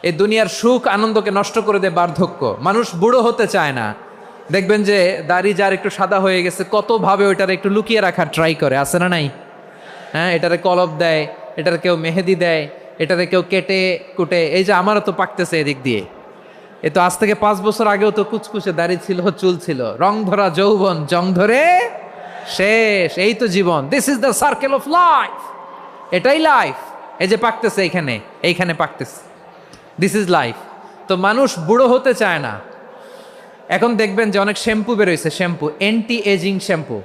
এই দুনিয়ার সুখ আনন্দকে নষ্ট করে দেয় বার্ধক্য। মানুষ বুড়ো হতে চায় না। দেখবেন যে দাড়ি যার একটু সাদা হয়ে গেছে কতভাবে ওইটার একটু লুকিয়ে রাখার ট্রাই করে, আছে না নাই? হ্যাঁ, এটারে কলপ দেয়, এটার কেউ মেহেদি দেয়, এটারে কেউ কেটে কুটে। এই যে আমারও তো পাকতেছে এদিক দিয়ে, এ তো আজ থেকে 5 বছর আগেও তো কুচকুচে দাড়ি ছিল, চুল ছিল, রং ধরা যৌবন জং ধরে শেষ। এই তো জীবন, this is the circle of life. এটাই লাইফ। এই যে পাকতেছে এইখানে পাকতেছে, দিস ইজ লাইফ। তো মানুষ বুড়ো হতে চায় না। এখন দেখবেন যে অনেক শ্যাম্পু বেরোইছে, শ্যাম্পু অ্যান্টি এজিং শ্যাম্পু।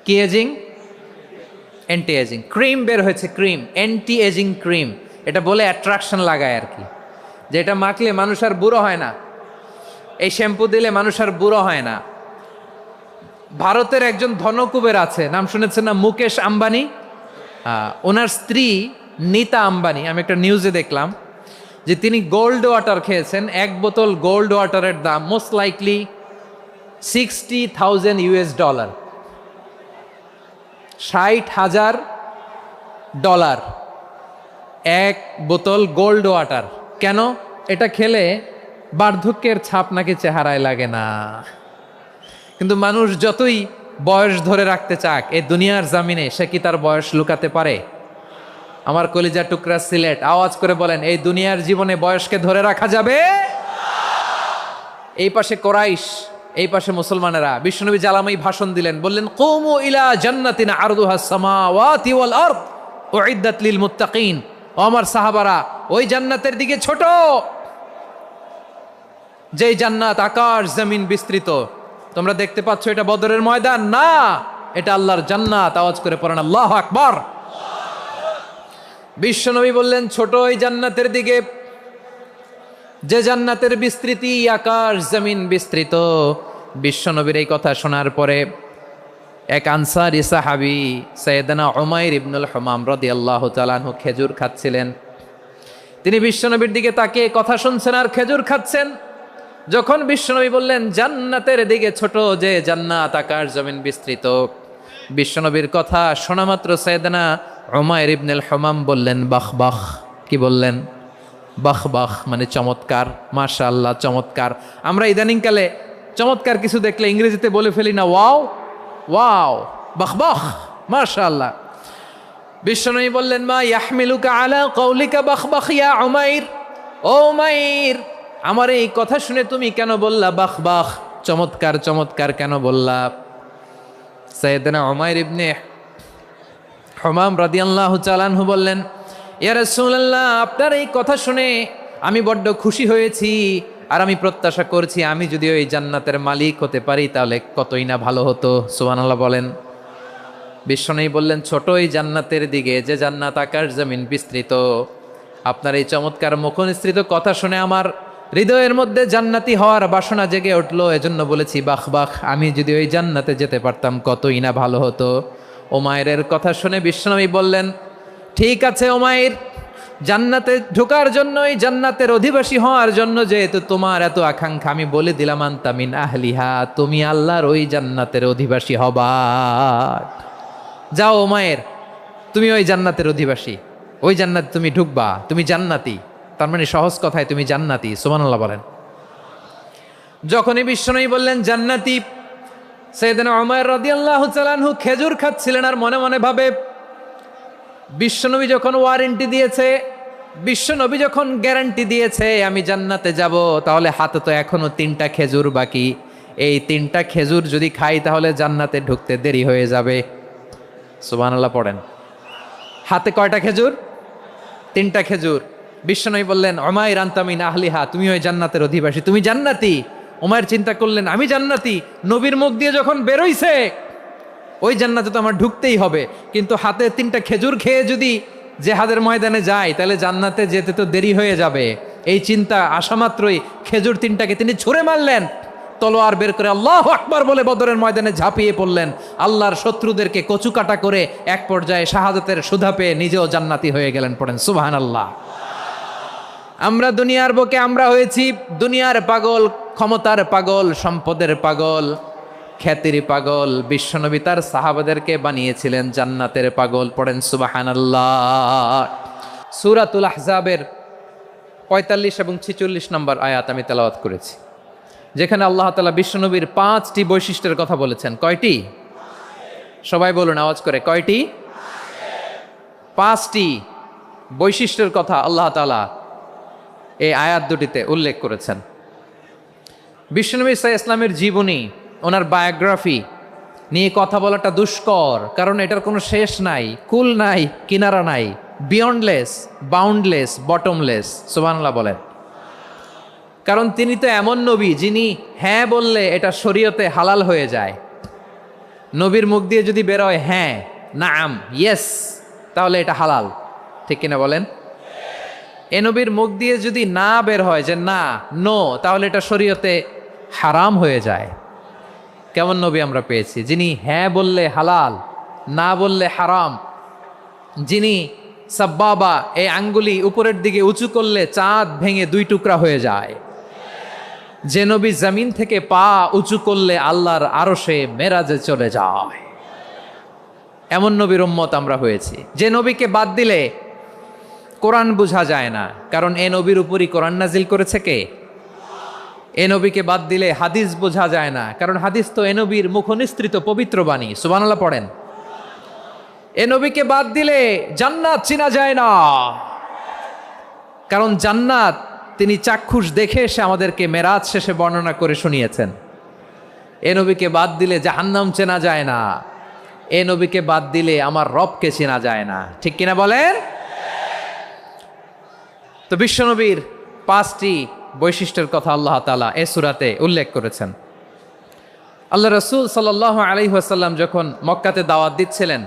কি এজিং? Anti ageing. ক্রিম বের হয়েছে, ক্রিম অ্যান্টি এজিং ক্রিম। এটা বলে অ্যাট্রাকশন লাগায় আর কি, যে এটা মাখলে মানুষ আর বুড়ো হয় না, এই শ্যাম্পু দিলে মানুষ আর বুড়ো হয় না। ভারতের একজন ধনকুবের আছে, নাম শুনেছেন না? মুকেশ আম্বানি। ওনার স্ত্রী নীতা আম্বানি, আমি একটা নিউজে দেখলাম যে তিনি গোল্ড ওয়াটার খেয়েছেন। 1 বোতল গোল্ড ওয়াটারের দাম মোস্ট লাইকলি $60,000, $60,000 1 বোতল গোল্ড ওয়াটার। কেন? এটা খেলে বার্ধক্যের ছাপ নাকি চেহারায় লাগে না। কিন্তু মানুষ যতই বয়স ধরে রাখতে চাক এই দুনিয়ার জামিনে, সে কি তার বয়স লুকাতে পারে? আমার কলিজা টুকরা সিলেট, আওয়াজ করে বলেন, এই দুনিয়ার জীবনে বয়সকে ধরে রাখা যাবে? এই পাশে কোরাইশ, এই পাশে মুসলমানেরা। বিশ্বনবী জালামাই ভাষণ দিলেন, বললেন, কুমু ইলা জান্নাতিন আরদুহাস সামাওয়াতি ওয়াল আরদ উইদ্দাত লিল মুত্তাকিন। ও আমার সাহাবারা, ওই জান্নাতের দিকে ছোট, যেই জান্নাত আকাশ জমিন বিস্তৃত। তোমরা দেখতে পাচ্ছ এটা বদরের ময়দান না, এটা আল্লাহর জান্নাত। আওয়াজ করে পড়েন আল্লাহু আকবার। বিশ্বনবী বললেন, ছোট ওই জান্নাতের দিকে, যে জান্নাতের বিস্তৃতি আকাশ জমিন বিস্তৃত। বিশ্বনবীর এই কথা শোনার পরে এক আনসারী সাহাবী সাইয়েদনা উমাইর ইবনুল হুমাম রাদিয়াল্লাহু তাআলা আনহু খেজুর খাচ্ছিলেন। তিনি বিশ্বনবীর দিকে তাকিয়ে কথা শুনছেন আর খেজুর খাচ্ছেন। যখন বিশ্বনবী বললেন জান্নাতের দিকে ছোট, যে জান্নাত আকাশ জমিন বিস্তৃত, বিশ্বনবীর কথা শোনা মাত্র সাইয়েদনা উমাইর ইবনুল হুমাম বললেন বাহ বাহ। কি বললেন? বাহ বাহ, মানে চমৎকার, মাশাআল্লাহ, চমৎকার। আমরা ইদানিংকালে চমৎকার কিছু দেখলে ইংরেজিতে বলে ফেলি না, ওয়াও ওয়াও, বাহ বাহ, মাশাআল্লাহ। বিশ্বনবী বললেন, মা ইয়াহমিলুকা আলা কওলিকা বাহ বাহ ইয়া উমাইর। ও উমাইর, আমার এই কথা শুনে তুমি কেন বললা বাহ বাহ, চমৎকার চমৎকার কেন বললা? সাইয়েদনা উমাইর ইবনে হুমাম রাদিয়াল্লাহু তাআলা আনহু বললেন, ইয়া রাসূলুল্লাহ, আপনার এই কথা শুনে আমি বড্ড খুশি হয়েছি, আর আমি প্রত্যাশা করছি আমি যদি ওই জান্নাতের মালিক হতে পারি তাহলে কতই না ভালো হতো। সুবহানাল্লাহ বলেন। বিশ্বনবী বললেন, ছোট এই জান্নাতের দিকে, যে জান্নাত আকাশ জমিন বিস্তৃত। আপনার এই চমৎকার মুখনিসৃত কথা শুনে আমার হৃদয়ের মধ্যে জান্নাতি হওয়ার বাসনা জেগে উঠলো, এজন্য বলেছি বাহ বাহ, আমি যদি ওই জান্নাতে যেতে পারতাম কতই না ভালো হতো। উমাইরের কথা শুনে বিশ্বনবী বললেন, ঠিক আছে উমাইর, জান্নাতে ঢোকার জন্য, এই জান্নাতের অধিবাসী হওয়ার জন্য যেহেতু তোমার এত আকাঙ্ক্ষা, আমি বলে দিলাম আনতা মিন আহলিহা, তুমি আল্লাহর ওই জান্নাতের অধিবাসী হবা। যাও উমাইর, তুমি ওই জান্নাতের অধিবাসী, ওই জান্নাতে তুমি ঢুকবা, তুমি জান্নাতি। তার মানে সহজ কথায় তুমি জান্নাতি। সুবহানাল্লাহ বলেন। যখনই বিশ্বনবী বললেন জান্নাতি, সাইয়েদনা উমাইর রাদিয়াল্লাহু তাআলা আনহু খেজুর খাচ্ছিলেন আর মনে মনে ভাবে, বিশ্বনবী যখন ওয়ারেন্টি দিয়েছে, বিশ্বনবী যখন গ্যারান্টি দিয়েছে আমি জান্নাতে যাব, তাহলে হাতে তো এখনো 3টা খেজুর বাকি। এই 3টা খেজুর যদি খাই তাহলে জান্নাতে ঢুকতে দেরি হয়ে যাবে। সুবহানাল্লাহ পড়েন। হাতে কয়টা খেজুর? 3টা খেজুর। বিশ্বনবী বললেন, উমাইর আনতা মিন আহলিহা, তুমি ওই জান্নাতের অধিবাসী, তুমি জান্নাতি। উমাইর চিন্তা করলেন, আমি জান্নাতি, নবীর মুখ দিয়ে যখন বেরোইছে ওই জান্নাতে তো আমার ঢুকতেই হবে, কিন্তু হাতে 3টা খেজুর খেয়ে যদি জেহাদের ময়দানে যাই তাহলে জান্নাতে যেতে তো দেরি হয়ে যাবে। এই চিন্তা আসা মাত্রই খেজুর 3টাকে তিনি ছুঁড়ে মারলেন, তলোয়ার বের করে আল্লাহু আকবার বলে বদরের ময়দানে ঝাঁপিয়ে পড়লেন। আল্লাহর শত্রুদেরকে কচুকাটা করে এক পর্যায়ে শাহাদাতের সুধা পেয়ে নিজেও জান্নাতি হয়ে গেলেন। পড়েন সুবহানাল্লাহ। আমরা দুনিয়ার বুকে আমরা হয়েছি দুনিয়ার পাগল, ক্ষমতার পাগল, সম্পদের পাগল, খ্যাতির পাগল। বিশ্বনবী তার সাহাবাদেরকে বানিয়েছিলেন জান্নাতের পাগল। পড়েন সুবহানাল্লাহ। সূরাতুল আহজাবের 45 এবং 46 নম্বর আয়াত আমি তেলাওয়াত করেছি, যেখানে আল্লাহ তাআলা বিশ্বনবীর 5টি বৈশিষ্ট্যের কথা বলেছেন। কয়টি? সবাই বলুন আওয়াজ করে, কয়টি? 5টি বৈশিষ্ট্যের কথা আল্লাহ তাআলা এই আয়াত দুটিতে উল্লেখ করেছেন। বিশ্বনবী সাল্লাল্লাহু আলাইহি ইসলামের জীবনী, ওনার বায়োগ্রাফি নিয়ে কথা বলাটা দুষ্কর, কারণ এটার কোনো শেষ নাই, কুল নাই, কিনারা নাই, বিয়ন্ডলেস, বাউন্ডলেস, বটমলেস। সুবহানাল্লাহ বলেন। কারণ তিনি তো এমন নবী যিনি হ্যাঁ বললে এটা শরীয়তে হালাল হয়ে যায়। নবীর মুখ দিয়ে যদি বেরোয় হ্যাঁ, নাম, ইয়েস, তাহলে এটা হালাল। ঠিক কিনা বলেন? এ নবীর মুখ দিয়ে যদি না বের হয় যে না, নো, তাহলে এটা শরীয়তে হারাম হয়ে যায়। কেমন নবী আমরা পেয়েছি, যিনি হ্যাঁ বললে হালাল, না বললে হারাম, যিনি সাব্বাবা, এই আঙ্গুলি উপরের দিকে উঁচু করলে চাঁদ ভেঙে 2 টুকরা হয়ে যায়, যে নবী জমিন থেকে পা উঁচু করলে আল্লাহর আরশে মেরাজে চলে যায়। এমন নবীর উম্মত আমরা হয়েছি। যে নবীকে বাদ দিলে কোরআন বোঝা যায় না, কারণ এ নবীর উপরই কোরআন নাজিল করেছে কে? এ নবীকে বাদ দিলে হাদিস বোঝা যায় না, কারণ হাদিস তো এ নবীর মুখনিসৃত পবিত্র বাণী। সুবহানাল্লাহ পড়েন। এ নবীকে বাদ দিলে জান্নাত চিনা যায় না, কারণ জান্নাত তিনি চাক্ষুষ দেখে এসে আমাদেরকে মেরাজ শেষে বর্ণনা করে শুনিয়েছেন। এ নবীকে বাদ দিলে জাহান্নাম চেনা যায় না, এ নবীকে বাদ দিলে আমার রবকে চেনা যায় না। ঠিক কিনা বলেন? তো বিশ্বনবীর 5টি বৈশিষ্ট্যের কথা আল্লাহ তাআলা এ সূরাতে উল্লেখ করেছেন। আল্লাহ রাসূল সাল্লাল্লাহু আলাইহি ওয়াসাল্লাম যখন মক্কাতে দাওয়াত দিচ্ছিলেন,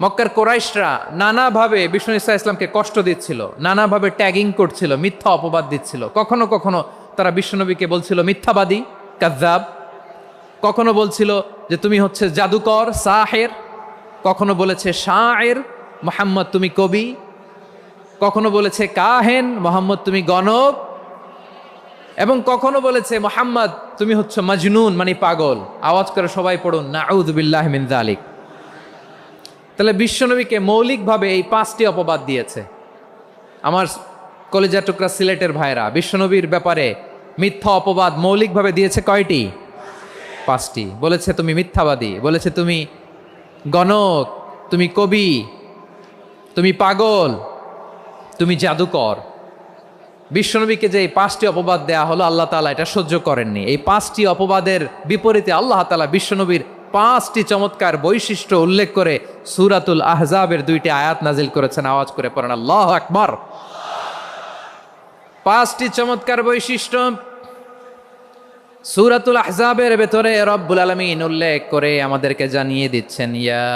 মক্কার কোরাইশরা নানাভাবে বিষ্ণু ঈসা ইসলামকে কষ্ট দিচ্ছিল, নানাভাবে ট্যাগিং করছিল, মিথ্যা অপবাদ দিচ্ছিল। কখনো কখনো তারা বিশ্বনবীকে বলছিল মিথ্যাবাদী, কাযযাব। কখনো বলছিল যে তুমি হচ্ছে জাদুকর, সাহের। কখনো বলেছে শায়ের, মুহাম্মদ তুমি কবি। কখনো বলেছে কাহেন, মোহাম্মদ তুমি গণক। এবং কখনো বলেছে মুহাম্মদ তুমি হচ্ছে মাজনুন, মানে পাগল। আওয়াজ করে সবাই পড়ুন নাউযু বিল্লাহি মিন যালিক। তাহলে বিশ্বনবীকে মৌলিকভাবে এই 5টি অপবাদ দিয়েছে। আমার কলেজা টুকরা সিলেটের ভাইরা, বিশ্বনবীর ব্যাপারে মিথ্যা অপবাদ মৌলিকভাবে দিয়েছে কয়টি? 5টি। বলেছে তুমি মিথ্যাবাদী, বলেছে তুমি গণক, তুমি কবি, তুমি পাগল, তুমি জাদুকর। বিশ্বনবীকে যে এই 5টি অপবাদ দেয়া হলো, আল্লাহ তাআলা এটা সহ্য করেননি। এই 5টি অপবাদের বিপরীতে আল্লাহ তাআলা বিশ্বনবীর 5টি চমৎকার বৈশিষ্ট্য উল্লেখ করে সূরাতুল আহজাবের 2টি আয়াত নাজিল করেছেন। আওয়াজ করে পড়েন আল্লাহু আকবার। 5টি চমৎকার বৈশিষ্ট্য সূরাতুল আহজাবের ভেতরে রব্বুল আলামিন উল্লেখ করে আমাদেরকে জানিয়ে দিচ্ছেন, ইয়া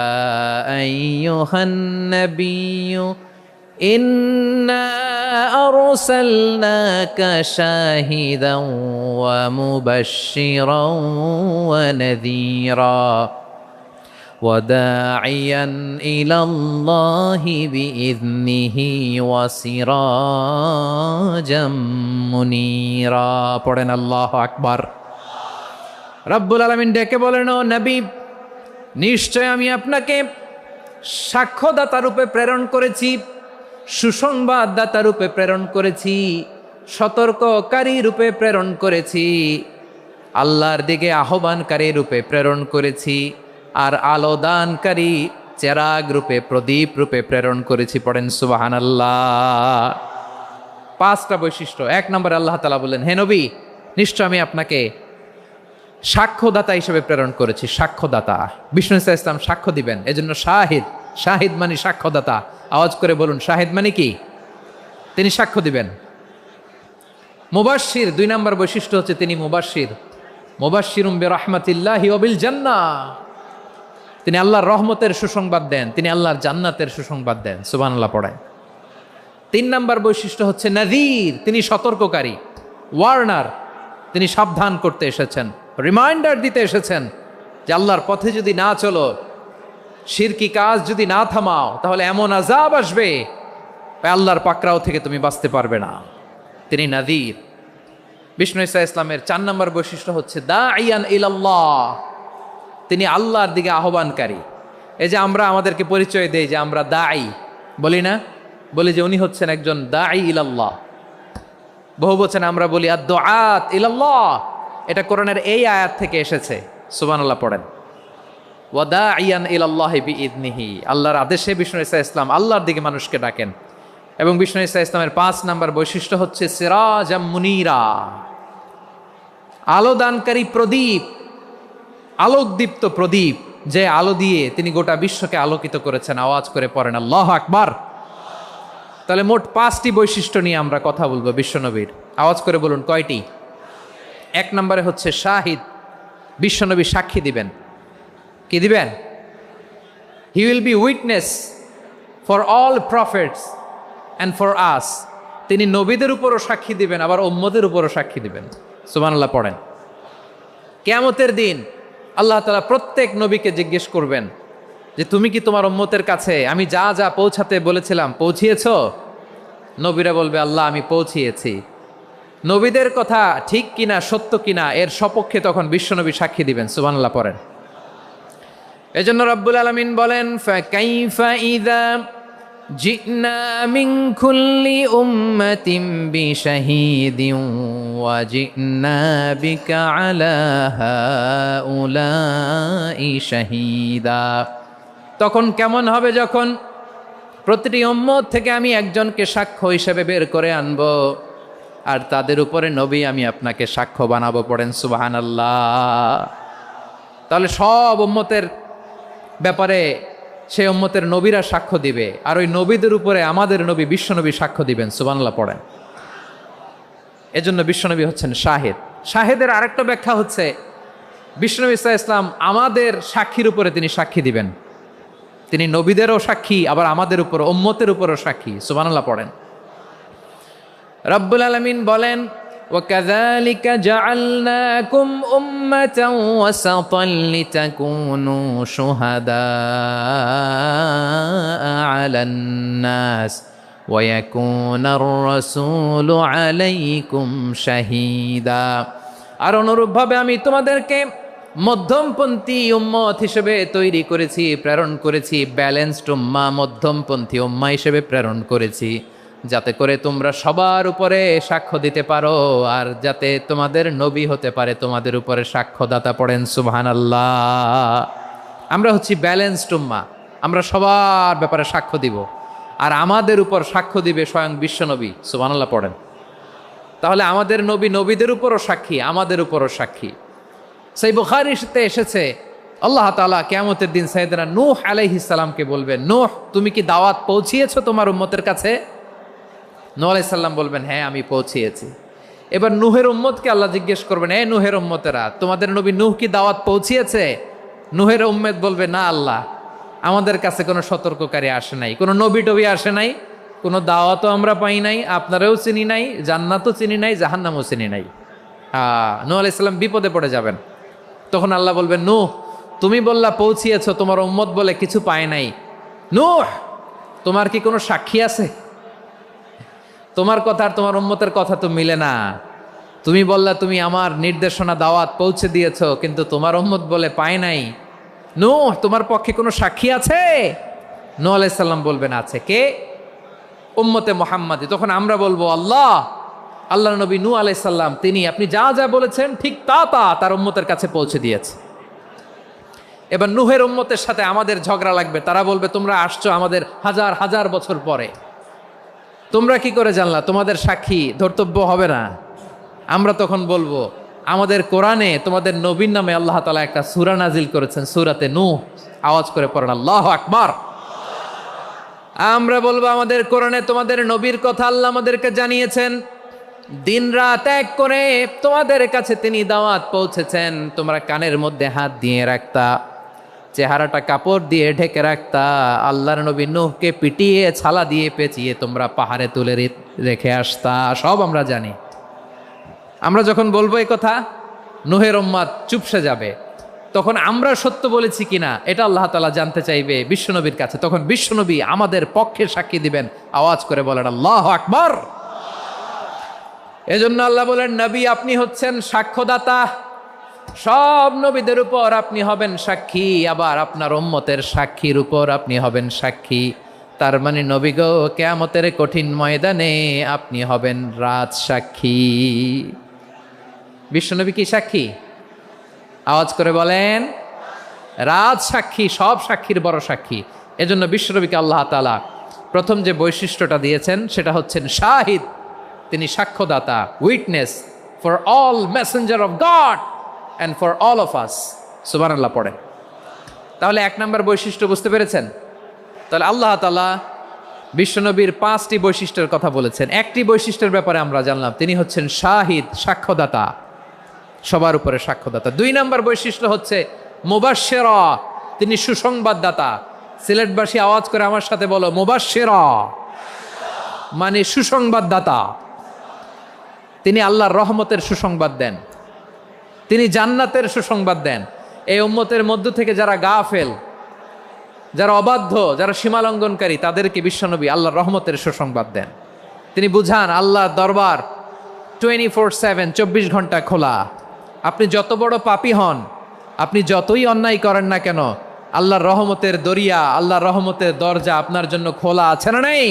আইয়ুহান নাবিয়্যু ইন্না আরসালনাকা শাহিদান ওয়া মুবাশশিরান ওয়া নাযীরা ওয়া দাঈয়ান ইলাল্লাহি বিইযনিহি ওয়া সিরাজাম মুনীরা। পড়েন আল্লাহু আকবার। রব্বুল আলামিন ডেকে বলেন, ও নবী, নিশ্চয় আমি আপনাকে সাক্ষ্যদাতা রূপে প্রেরণ করেছি, সুসংবাদদাতা রূপে প্রেরণ করেছি, সতর্ককারী রূপে প্রেরণ করেছি, আল্লাহর দিকে আহ্বানকারী রূপে প্রেরণ করেছি, আর আলোদানকারী চেরাগ রূপে, প্রদীপ রূপে প্রেরণ করেছি। পড়েন সুবহানাল্লাহ। 5টা বৈশিষ্ট্য। 1 নম্বরে আল্লাহ তাআলা বললেন, হে নবী, নিশ্চয় আমি আপনাকে সাক্ষ্যদাতা হিসেবে প্রেরণ করেছি। সাক্ষ্যদাতা, বিষ্ণু ঈসা ইসলাম সাক্ষ্য দিবেন, এজন্য শাহিদ। শাহিদ মানে সাক্ষ্যদাতা। আওয়াজ করে বলুন, শাহিদ মানে কি? তিনি সাক্ষ্য দিবেন। মুবাশশির, 2 নম্বর বৈশিষ্ট্য হচ্ছে তিনি মুবাশশির। মুবাশশিরুম বিরহমাতিল্লাহি ওয়া বিল জান্নাহ। তিনি আল্লাহর রহমতের সুসংবাদ দেন, তিনি আল্লাহর জান্নাতের সুসংবাদ দেন। সুবহানাল্লাহ পড়েন। 3 নম্বর বৈশিষ্ট্য হচ্ছে নাযীর, তিনি সতর্ককারী, ওয়ার্নার। তিনি সাবধান করতে এসেছেন, রিমাইন্ডার দিতে এসেছেন যে আল্লাহর পথে যদি না চলো, শিরকি কাজ যদি না থামাও, তাহলে এমন আযাব আসবে আল্লাহর পাকড়াও থেকে তুমি বাঁচতে পারবে না। তিনি নাযীর। বিষ্ণু ঈসা ইসলামের 4 নম্বর বৈশিষ্ট্য হচ্ছে দাঈয়ান ইলাল্লাহ, তিনি আল্লাহর দিকে আহ্বানকারী। এই যে আমরা আমাদেরকে পরিচয় দেই যে আমরা দাঈ, বলি না বলি যে উনি হচ্ছেন একজন দাঈ ইলাল্লাহ। বহু বচনে আমরা বলি আদ-দুআত ইলাল্লাহ। এটা কোরআনের এই আয়াত থেকে এসেছে। সুবহানাল্লাহ পড়েন। ওয়া দাঈয়ান ইলাল্লাহি বিইذনিহি, আল্লাহর আদেশে বিষ্ণু ঈসা ইসলাম আল্লাহর দিকে মানুষকে ডাকেন। এবং বিষ্ণু ঈসা ইসলামের 5 নাম্বার বৈশিষ্ট্য হচ্ছে সিরাজাম মুনীরা, আলোদানকারী প্রদীপ, আলোকদীপ্ত প্রদীপ, যে আলো দিয়ে তিনি গোটা বিশ্বকে আলোকিত করেছেন। আওয়াজ করে পড়েন আল্লাহু আকবার। তাহলে মোট 5টি বৈশিষ্ট্য নিয়ে আমরা কথা বলবো বিশ্বনবীর। আওয়াজ করে বলুন কয়টি? 1 নম্বরে হচ্ছে শাহিদ, বিশ্বনবী সাক্ষী দিবেন। কি দিবেন? He will be witness for all prophets and for us. তিনি নবীদের উপরও সাক্ষী দিবেন, আবার উম্মতের উপরও সাক্ষী দিবেন। সুবহানাল্লাহ পড়েন। কিয়ামতের দিন আল্লাহ তাআলা প্রত্যেক নবীকে জিজ্ঞেস করবেন যে তুমি কি তোমার উম্মতের কাছে আমি যা যা পৌঁছাতে বলেছিলাম পৌঁছিয়েছো? নবীরা বলবে আল্লাহ আমি পৌঁছিয়েছি। নবীদের কথা ঠিক কিনা, সত্য কিনা, এর সপক্ষে তখন বিশ্বনবী সাক্ষী দিবেন। সুবহানাল্লাহ পড়েন। এজন্য রব্বুল আলামিন বলেন ফাকাইফা ইযা জিনা মিন কুল্লি উম্মাতিন বিশাহীদিন ওয়া জিনা বিকা আলা হাউলাই শাহীদা। তখন কেমন হবে যখন প্রতিটি উম্মত থেকে আমি একজনকে সাক্ষ্য হিসেবে বের করে আনব, আর তাদের উপরে নবী আমি আপনাকে সাক্ষ্য বানাবো। পড়েন সুবহানাল্লাহ। তাহলে সব উম্মতের ব্যাপারে সেই উম্মতের নবীরা সাক্ষ্য দিবে, আর ওই নবীদের উপরে আমাদের নবী বিশ্বনবী সাক্ষ্য দিবেন। সুবহানাল্লাহ পড়েন। এজন্য বিশ্বনবী হচ্ছেন শাহেদ। শাহেদের আরেকটা ব্যাখ্যা হচ্ছে বিশ্বনবী সাল্লাল্লাহু আলাইহি ওয়াসাল্লাম আমাদের সাক্ষীর উপরে তিনি সাক্ষী দিবেন। তিনি নবীদেরও সাক্ষী, আবার আমাদের উপর উম্মতের উপরও সাক্ষী। সুবহানাল্লাহ পড়েন। রব্বুল আলামিন বলেন وَكَذَلِكَ جَعَلْنَاكُمْ أُمَّةً وَسَطًا لِتَكُونُوا شُهَدَاءَ عَلَى النَّاسِ وَيَكُونَ الرَّسُولُ عَلَيْكُمْ شَهِيدًا। আর অনুরূপভাবে আমি তোমাদেরকে মধ্যমপন্থী উম্মত হিসেবে তৈরি করেছি, প্রেরণ করেছি। ব্যালেন্সড উম্মাহ, মধ্যমপন্থী উম্মাহ হিসেবে প্রেরণ করেছি, যাতে করে তোমরা সবার উপরে সাক্ষ্য দিতে পারো, আর যাতে তোমাদের নবী হতে পারে তোমাদের উপরে সাক্ষ্যদাতা। পড়েন সুবহানাল্লাহ। আমরা হচ্ছি ব্যালেন্সড উম্মাহ, আমরা সবার ব্যাপারে সাক্ষ্য দিব, আর আমাদের উপর সাক্ষ্য দিবে স্বয়ং বিশ্বনবী। সুবহানাল্লাহ পড়েন। তাহলে আমাদের নবী নবীদের উপরও সাক্ষী, আমাদের উপরও সাক্ষী। সেই বুখারীতে এসেছে আল্লাহ তাআলা কিয়ামতের দিন সাইয়েদনা নূহ আলাইহিস সালামকে বলবেন, নূহ তুমি কি দাওয়াত পৌঁছিয়েছো তোমার উম্মতের কাছে? নূহ আলাইহিস সালাম বলবেন হ্যাঁ আমি পৌঁছিয়েছি। এবার নূহের উম্মতকে আল্লাহ জিজ্ঞেস করবেন, এ নূহের উম্মতেরা তোমাদের নবী নূহ কি দাওয়াত পৌঁছিয়েছে? নূহের উম্মত বলবে না আল্লাহ, আমাদের কাছে কোনো সতর্ককারী আসে নাই, কোনো নবী টবি আসে নাই, কোনো দাওয়াতও আমরা পাই নাই, আপনারাও চিনি নাই, জান্নাতও চিনি নাই, জাহান্নামও চিনি নাই। নূহ আলাইহিস সালাম বিপদে পড়ে যাবেন। তখন আল্লাহ বলবেন নূহ তুমি বললা পৌঁছিয়েছো, তোমার উম্মত বলে কিছু পায় নাই। নূহ তোমার কি কোনো সাক্ষী আছে? তোমার কথা আর তোমার উম্মতের কথা তো মিলে না। তুমি বললা তুমি আমার নির্দেশনা দাওয়াত পৌঁছে দিয়েছো, কিন্তু তোমার উম্মত বলে পায় নাই। নূহ তোমার পক্ষে কোনো সাক্ষী আছে? নূহ আলাইহিস সালাম বলবেন আছে। কে? উম্মতে মুহাম্মাদি। তখন আমরা বলবো আল্লাহ, আল্লাহর নবী নূহ আলাইহিস সালাম তিনি আপনি যা যা বলেছেন ঠিক তা তা তার উম্মতের কাছে পৌঁছে দিয়েছে। এবার নূহের উম্মতের সাথে আমাদের ঝগড়া লাগবে। তারা বলবে তোমরা আসছো আমাদের হাজার হাজার বছর পরে, তোমরা কি করে জানলা? তোমাদের সাক্ষী ধর্তব্য হবে না? আমরা তখন বলবো আমাদের কোরআনে তোমাদের নবীর নামে আল্লাহ তাআলা একটা সূরা নাজিল করেছেন, সূরাতে নূহ। আওয়াজ করে পড়েন আল্লাহু আকবার। আমরা বলবো আমাদের কোরআনে তোমাদের নবীর কথা আল্লাহ আমাদেরকে জানিয়েছেন, দিন রাত এক করে তোমাদের কাছে তিনি দাওয়াত পৌঁছেছেন। তোমরা কানের মধ্যে হাত দিয়ে রাখতা, চেহারাটা কাপড় দিয়ে ঢেকে রাখতা, আল্লাহর নবী নূহকে পিটিয়ে ছালা দিয়ে পেঁচিয়ে তোমরা পাহাড়ে তুলে রেখে আসতা। সব আমরা জানি। আমরা যখন বলবো এই কথা, নূহের উম্মত চুপসে যাবে। তখন আমরা সত্য বলেছি কিনা এটা আল্লাহ তাআলা জানতে চাইবে বিশ্বনবীর কাছে। তখন বিশ্বনবী আমাদের পক্ষে সাক্ষী দিবেন। আওয়াজ করে বলেন আল্লাহু আকবার। এজন্য আল্লাহ বলেন নবী আপনি হচ্ছেন সাক্ষ্যদাতা, সব নবীদের উপর আপনি হবেন সাক্ষী, আবার আপনার উম্মতের সাক্ষীর উপর আপনি হবেন সাক্ষী। তার মানে নবী গো, কিয়ামতের কঠিন ময়দানে আপনি হবেন রাজ সাক্ষী। বিশ্বনবী কি সাক্ষী? আওয়াজ করে বলেন, রাজ সাক্ষী, সব সাক্ষীর বড় সাক্ষী। এজন্য বিশ্বনবীকে আল্লাহ তাআলা প্রথম যে বৈশিষ্ট্যটা দিয়েছেন সেটা হচ্ছেন শাহিদ। তিনি সাক্ষ্যদাতা, witness for all messenger of God and for all of us. সুবহানাল্লাহ পড়ে। তাহলে এক নম্বর বৈশিষ্ট্য বুঝতে পেরেছেন? তাহলে আল্লাহ তাআলা বিশ্বনবীর 5টি বৈশিষ্ট্যের কথা বলেছেন। একটি বৈশিষ্ট্যের ব্যাপারে আমরা জানলাম, তিনি হচ্ছেন শাহিদ, সাক্ষ্যদাতা, সবার উপরে সাক্ষ্যদাতা। 2 নম্বর বৈশিষ্ট্য হচ্ছে মুবাশশিরা, তিনি সুসংবাদদাতা। সিলেটবাসী আওয়াজ করে আমার সাথে বলো, মুবাশশিরা মানে সুসংবাদদাতা। তিনি আল্লাহর রহমতের সুসংবাদ দেন, তিনি জান্নাতের সুসংবাদ দেন। এই উম্মতের মধ্য থেকে যারা গাফেল, যারা অবাধ্য, যারা সীমালঙ্ঘনকারী, তাদেরকে বিশ্বনবী আল্লাহর রহমতের সুসংবাদ দেন। তিনি বুঝান আল্লাহর দরবার 24/7, 24 ঘন্টা খোলা। আপনি যত বড় পাপী হন, আপনি যতই অন্যায় করেন না কেন, আল্লাহর রহমতের দরিয়া, আল্লাহর রহমতের দরজা আপনার জন্য খোলা আছে না নেই?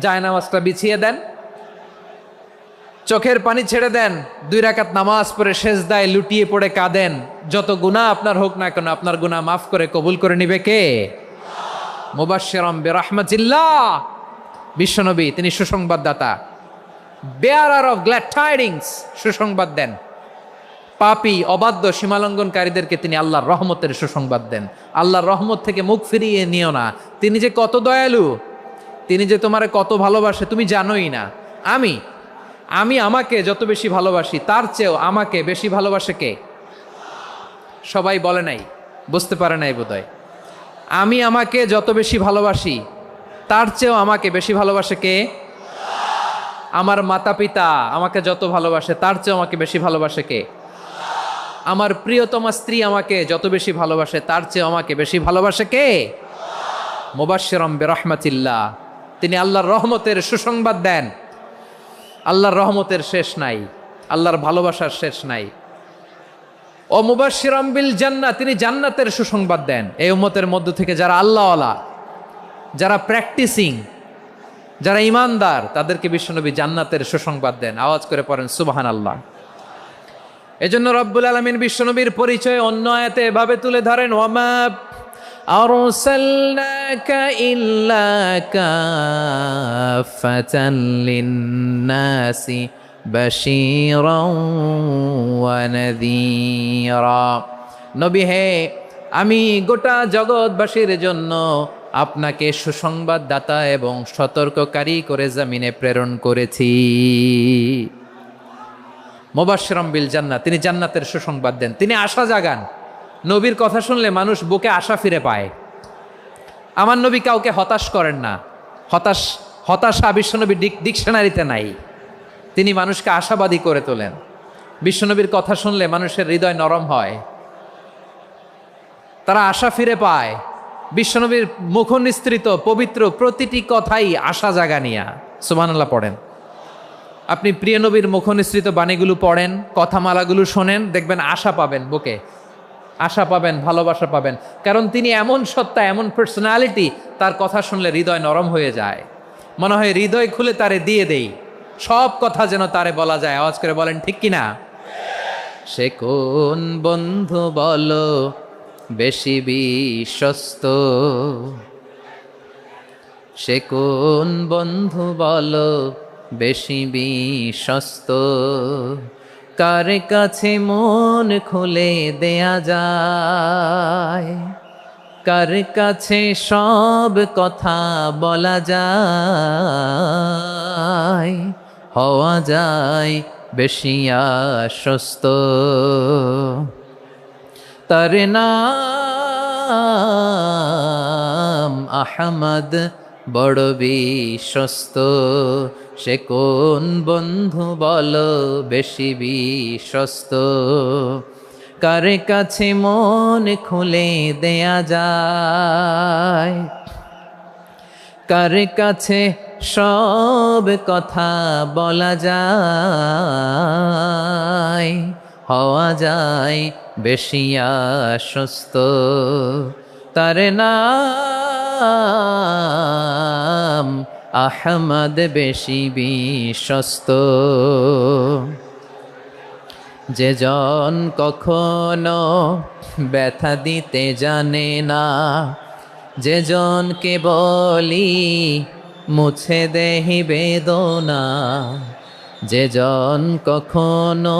জায়নামাজটা বিছিয়ে দেন, চোখের পানি ছেড়ে দেন, 2 রাকাত নামাজ পড়ে সেজদায় লুটিয়ে পড়ে কাঁদেন। যত গুনাহ আপনার হোক না কেন, আপনার গুনাহ মাফ করে কবুল করে নিবে কে? মুবাশশিরাম বিরাহমাতিল্লাহ। বিশ্বনবী তিনি সুসংবাদদাতা, বেয়ারার অফ গ্ল্যাড টাইডিংস, সুসংবাদ দেন। পাপী, অবাধ্য, সীমালঙ্ঘনকারীদেরকে তিনি আল্লাহর রহমতের সুসংবাদ দেন। আল্লাহর রহমত থেকে মুখ ফিরিয়ে নিও না। তিনি যে কত দয়ালু, তিনি যে তোমারে কত ভালোবাসে তুমি জানোই না। আমি আমাকে যত বেশি ভালোবাসি, তার চেয়েও আমাকে বেশি ভালোবাসে কে? সবাই বলে নাই, বুঝতে পারে নাই বোধহয়। আমি আমাকে যত বেশি ভালোবাসি, তার চেয়েও আমাকে বেশি ভালোবাসে কে? আমার মাতা পিতা আমাকে যত ভালোবাসে, তার চেয়েও আমাকে বেশি ভালোবাসে কে? আমার প্রিয়তমা স্ত্রী আমাকে যত বেশি ভালোবাসে, তার চেয়েও আমাকে বেশি ভালোবাসে কে? মুবাশশিরাম বিরাহমাতিল্লাহ, তিনি আল্লাহর রহমতের সুসংবাদ দেন। আল্লাহর রহমতের শেষ নাই, আল্লাহর ভালোবাসার শেষ নাই। ও মুবাশশিরাম বিল জান্নাহ, তিনি জান্নাতের সুসংবাদ দেন। এই উম্মতের মধ্য থেকে যারা আল্লাহওয়ালা, যারা প্র্যাকটিসিং, যারা ইমানদার, তাদেরকে বিশ্বনবী জান্নাতের সুসংবাদ দেন। আওয়াজ করে পড়েন সুবহানাল্লাহ। এজন্য রব্বুল আলামিন বিশ্বনবীর পরিচয় অন্য আয়াতে এভাবে তুলে ধরেন, ওয়ামা আরসালনাকা ইল্লা কাফাতান লিন্নাসি বাশীরাও ওয়া নাযীরা। নবী হে, আমি গোটা জগৎবাসীর জন্য আপনাকে সুসংবাদদাতা এবং সতর্ককারী করে জমিনে প্রেরণ করেছি। মুবাশশিরাম বিল জান্নাহ, তিনি জান্নাতের সুসংবাদ দেন, তিনি আশা জাগান। নবীর কথা শুনলে মানুষ বুকে আশা ফিরে পায়। আমার নবী কাউকে হতাশ করেন না। হতাশা বিশ্বনবীর ডিকশনারিতে নাই। তিনি মানুষকে আশাবাদী করে তোলেন। বিশ্বনবীর কথা শুনলে মানুষের হৃদয় নরম হয়, তারা আশা ফিরে পায়। বিশ্বনবীর মুখ নিঃসৃত পবিত্র প্রতিটি কথাই আশা জাগানিয়া। সুবহানাল্লাহ পড়েন। আপনি প্রিয় নবীর মুখ নিঃসৃত বাণীগুলো পড়েন, কথামালাগুলো শোনেন, দেখবেন আশা পাবেন, বুকে আশা পাবেন, ভালোবাসা পাবেন। কারণ তিনি এমন সত্তা, এমন পার্সোনালিটি, তার কথা শুনলে হৃদয় নরম হয়ে যায়। মনে হয় হৃদয় খুলে তারে দিয়ে দেই, সব কথা যেন তারে বলা যায়। আওয়াজ করে বলেন ঠিক কিনা? সে কোন বন্ধু বলো বেশি বিশ্বস্ত, সে কোন বন্ধু বলো বেশি বিশ্বস্ত, কার কাছে মন খুলে দেয়া যায়, কার কাছে সব কথা বলা যায়, হওয়া যায় বেশি আশ্বস্ত। তার নাম আহমদ, বড় বিশ্বস্ত। সে কোন বন্ধু বলো বেশি বিশ্বস্ত, কার কাছে মন খুলে দেয়া যায়, কার কাছে সব কথা বলা যায়, হওয়া যায় বেশি আশ্বস্ত। তার নাম নাম আহমদ বেশি বিশ্বস্ত। যে জন কখনো ব্যথা দিতে জানে না, যে জনকে বলি মুছে দেহি বেদনা, যে জন কখনো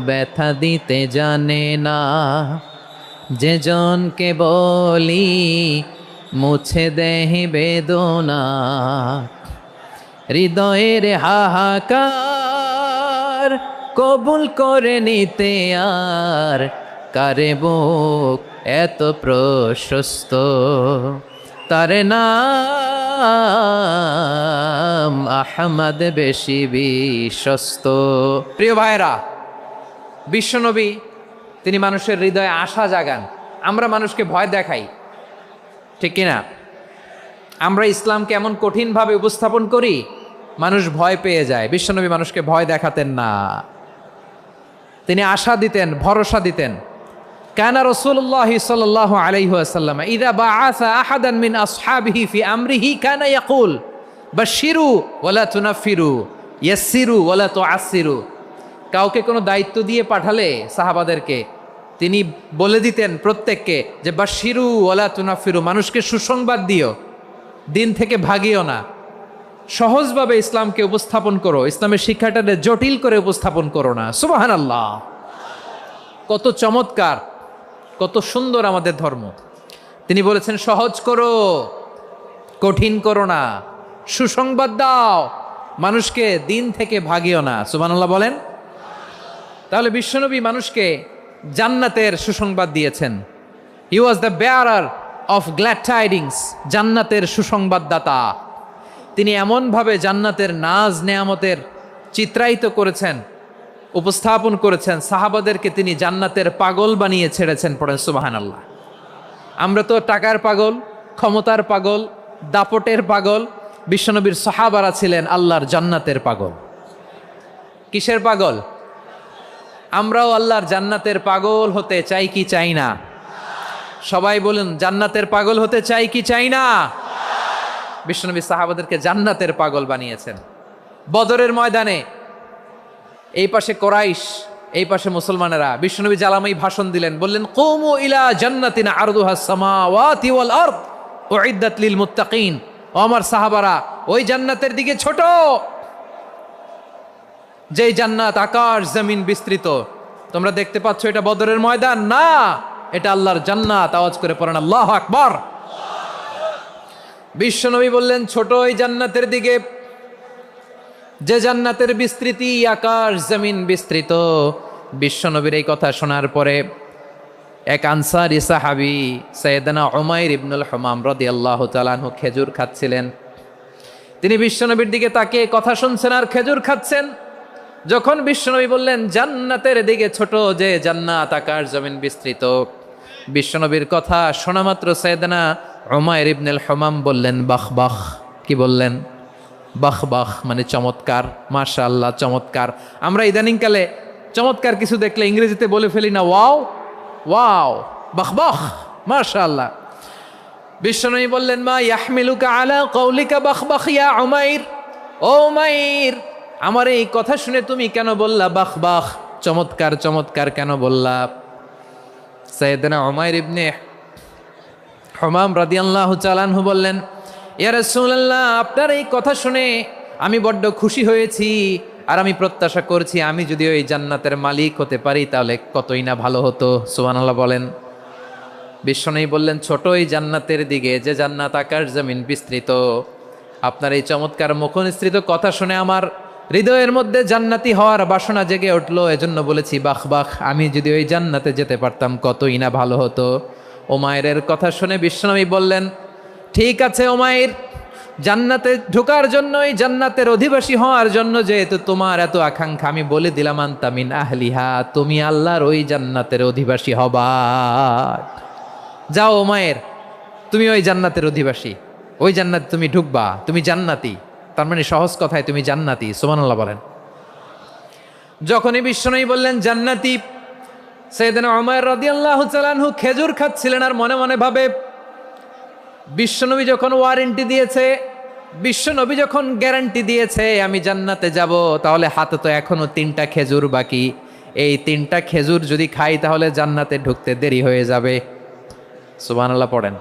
ব্যথা দিতে জানে না, যে জনকে বলি মুছে দেহি বেদনা, হৃদয়ের হাহাকার কবুল করে নিতে আর কারে বুক এত প্রশস্ত। তার নাম আহমদ বেশি বিশ্বস্ত। প্রিয় ভাইরা, বিশ্বনবী তিনি মানুষের হৃদয়ে আশা জাগান। আমরা মানুষকে ভয় দেখাই, ঠিক কিনা? আমরা ইসলামকে এমন কঠিনভাবে উপস্থাপন করি, মানুষ ভয় পেয়ে যায়। বিশ্বনবী মানুষকে ভয় দেখাতেন না, তিনি আশা দিতেন, ভরসা দিতেন। কানা রাসূলুল্লাহ সাল্লাল্লাহু আলাইহি ওয়াসাল্লাম ইযা বাআসা আহাদান মিন আসহাবিহি ফি আমরিহি কানা ইয়াকুল বাশশিরু ওয়ালা তুনাফিরু ইয়াসসিরু ওয়ালা তুআসসিরু। কাউকে কোনো দায়িত্ব দিয়ে পাঠালে সাহাবাদেরকে তিনি বলে দিতেন প্রত্যেককে যে বাশশিরু ওয়ালা তুনাফিরু, মানুষকে সুসংবাদ দিও, দিন থেকে ভাগিও না, সহজভাবে ইসলামকে উপস্থাপন করো, ইসলামের শিক্ষাটাকে জটিল করে উপস্থাপন করো না। সুবহানাল্লাহ, কত চমৎকার, কত সুন্দর আমাদের ধর্ম। তিনি বলেছেন সহজ করো, কঠিন করো না, সুসংবাদ দাও, মানুষকে দিন থেকে ভাগিও না। সুবহানাল্লাহ বলেন। তাহলে বিশ্বনবী মানুষকে জান্নাতের সুসংবাদ দিয়েছেন। He was the bearer of glad tidings, জান্নাতের সুসংবাদদাতা। তিনি এমনভাবে জান্নাতের নাজ নেয়ামতের চিত্রায়িত করেছেন, উপস্থাপন করেছেন, সাহাবাদেরকে তিনি জান্নাতের পাগল বানিয়ে ছেড়েছেন। পড়েন সুবহানাল্লাহ। আমরা তো টাকার পাগল, ক্ষমতার পাগল, দাপটের পাগল। বিশ্বনবীর সাহাবারা ছিলেন আল্লাহর জান্নাতের পাগল। কিসের পাগল? আমরাও আল্লাহর জান্নাতের পাগল হতে চাই কি চাই না? সবাই বলুন, জান্নাতের পাগল হতে চাই কি চাই না? বিশ্বনবী সাহাবাদেরকে জান্নাতের পাগল বানিয়েছেন। বদরের ময়দানে এই পাশে কোরাইশ, এই পাশে মুসলমানেরা, বিশ্বনবী জ্বালামাই ভাষণ দিলেন, বললেন কুমু ইলা জান্নাতিন আরদুহাস সামাওয়াতি ওয়াল আরদ উইদ্দাত লিল মুত্তাকিন। ও আমার সাহাবারা, ওই জান্নাতের দিকে ছোট, যেই জান্নাত আকাশ জমিন বিস্তৃত। তোমরা দেখতে পাচ্ছ এটা বদরের ময়দান না, এটা আল্লাহর জান্নাত। আওয়াজ করে পড়েন আল্লাহু আকবার। বিশ্বনবী বললেন ছোট ওই জান্নাতের দিকে, যে জান্নাতের বিস্তৃতি আকাশ জমিন বিস্তৃত। বিশ্বনবীর এই কথা শোনার পরে এক আনসারী সাহাবী সাইয়েদনা উমাইর ইবনুল হুমাম রাদিয়াল্লাহু তাআলা আনহু খেজুর খাচ্ছিলেন। তিনি বিশ্বনবীর দিকে তাকিয়ে কথা শুনছেন আর খেজুর খাচ্ছেন। যখন বিশ্বনবী বললেন জান্নাতের দিকে ছোট, যে জান্নাত আকাশ জমিন বিস্তৃত, বিশ্বনবীর কথা শোনা মাত্র সাইয়েদনা উমাইর ইবনুল হুমাম বললেন বাহ বাহ। কি বললেন? বাহ বাহ, মানে চমৎকার, মাশাআল্লাহ, চমৎকার। আমরা ইদানিংকালে চমৎকার কিছু দেখলে ইংরেজিতে বলে ফেলি না, ওয়াও ওয়াও, বাহ বাহ, মাশাআল্লাহ। বিশ্বনবী বললেন মা ইয়াহমিলুকা আলা কওলিকা বাহ বাহ ইয়া উমাইর। ও উমাইর, আমার এই কথা শুনে তুমি কেন বললা বাহ বাহ, চমৎকার চমৎকার কেন বললা? সাইয়েদনা উমাইর ইবনে হুমাম রাদিয়াল্লাহু তাআলা আনহু বললেন ইয়া রাসূলুল্লাহ, আপনার এই কথা শুনে আমি বড্ড খুশি হয়েছি, আর আমি প্রত্যাশা করছি আমি যদি ওই জান্নাতের মালিক হতে পারি তাহলে কতই না ভালো হতো। সুবহানাল্লাহ বলেন। বিশ্বনবী বললেন ছোট ওই জান্নাতের দিকে, যে জান্নাত আকাশ জমিন বিস্তৃত। আপনার এই চমৎকার মুখনিসৃত কথা শুনে আমার হৃদয়ের মধ্যে জান্নাতি হওয়ার বাসনা জেগে উঠলো, এজন্য বলেছি বাহ বাহ, আমি যদি ওই জান্নাতে যেতে পারতাম কতই না ভালো হতো। উমাইরের কথা শুনে বিশ্বনবী বললেন ঠিক আছে উমাইর, জান্নাতে ঢোকার জন্য, এই জান্নাতের অধিবাসী হওয়ার জন্য যেহেতু তোমার এত আকাঙ্ক্ষা, আমি বলে দিলাম আনতা মিন আহলিহা, তুমি আল্লাহর ওই জান্নাতের অধিবাসী হবা। যাও উমাইর, তুমি ওই জান্নাতের অধিবাসী, ওই জান্নাতে তুমি ঢুকবা, তুমি জান্নাতি। তার মানে সহজ কথায় তুমি জান্নাতি। সুবহানাল্লাহ বলেন। যখনই বিশ্বনবী বললেন জান্নাতি, সাইয়েদনা উমাইর রাদিয়াল্লাহু তাআলা আনহু খেজুর খাচ্ছিলেন আর মনে মনে ভাবে বিশ্বনবী যখন ওয়ারেন্টি দিয়েছে, বিশ্বনবী যখন গ্যারান্টি দিয়েছে আমি জান্নাতে যাব, তাহলে হাতে তো এখনো 3টা খেজুর বাকি। এই 3টা খেজুর যদি খাই তাহলে জান্নাতে ঢুকতে দেরি হয়ে যাবে। সুবহানাল্লাহ পড়েন।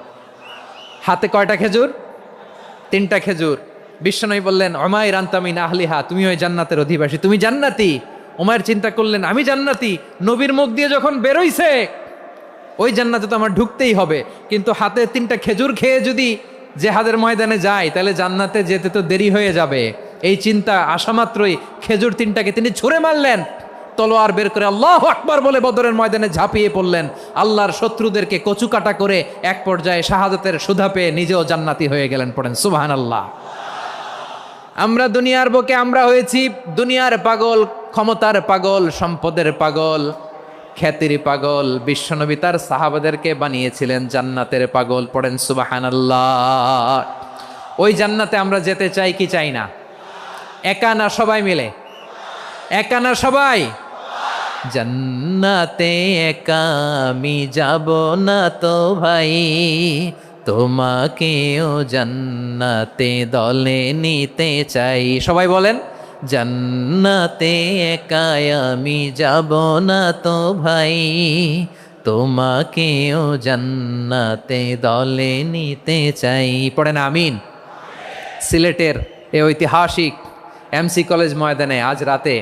হাতে কয়টা খেজুর? 3টা খেজুর। বিশ্বনবী বললেন উমাইর আনতা মিন আহলিহা, তুমি ওই জান্নাতের অধিবাসী, তুমি জান্নাতি। উমাইর চিন্তা করলেন আমি জান্নাতি, নবীর মুখ দিয়ে যখন বেরোইছে ওই জান্নাতে তো আমার ঢুকতেই হবে, কিন্তু হাতে 3টা খেজুর খেয়ে যদি জেহাদের ময়দানে যাই তাহলে জান্নাতে যেতে তো দেরি হয়ে যাবে। এই চিন্তা আসা মাত্রই খেজুর 3টাকে তিনি ছুঁড়ে মারলেন, তলোয়ার বের করে আল্লাহু আকবার বলে বদরের ময়দানে ঝাঁপিয়ে পড়লেন। আল্লাহর শত্রুদেরকে কচুকাটা করে এক পর্যায়ে শাহাদাতের সুধা পেয়ে নিজেও জান্নাতি হয়ে গেলেন। পড়েন সুবহানাল্লাহ। আমরা দুনিয়ার বুকে আমরা হয়েছি দুনিয়ার পাগল, ক্ষমতার পাগল, সম্পদের পাগল, খ্যাতির পাগল। বিশ্বনবী তার সাহাবাদেরকে বানিয়েছিলেন জান্নাতের পাগল। পড়েন সুবহানাল্লাহ। ওই জান্নাতে আমরা যেতে চাই কি চাই না? একা না সবাই মিলে? একা না সবাই? জান্নাতে একা আমি যাব না তো ভাই, তোমাকেও জান্নাতে দলে নিতে চাই। সবাই বলেন জান্নাতে একা আমি যাব না তো ভাই, তোমাকেও জান্নাতে দলে নিতে চাই। পড়েন আমিন। সিলেটের এই ঐতিহাসিক এমসি কলেজ ময়দানে আজ রাতে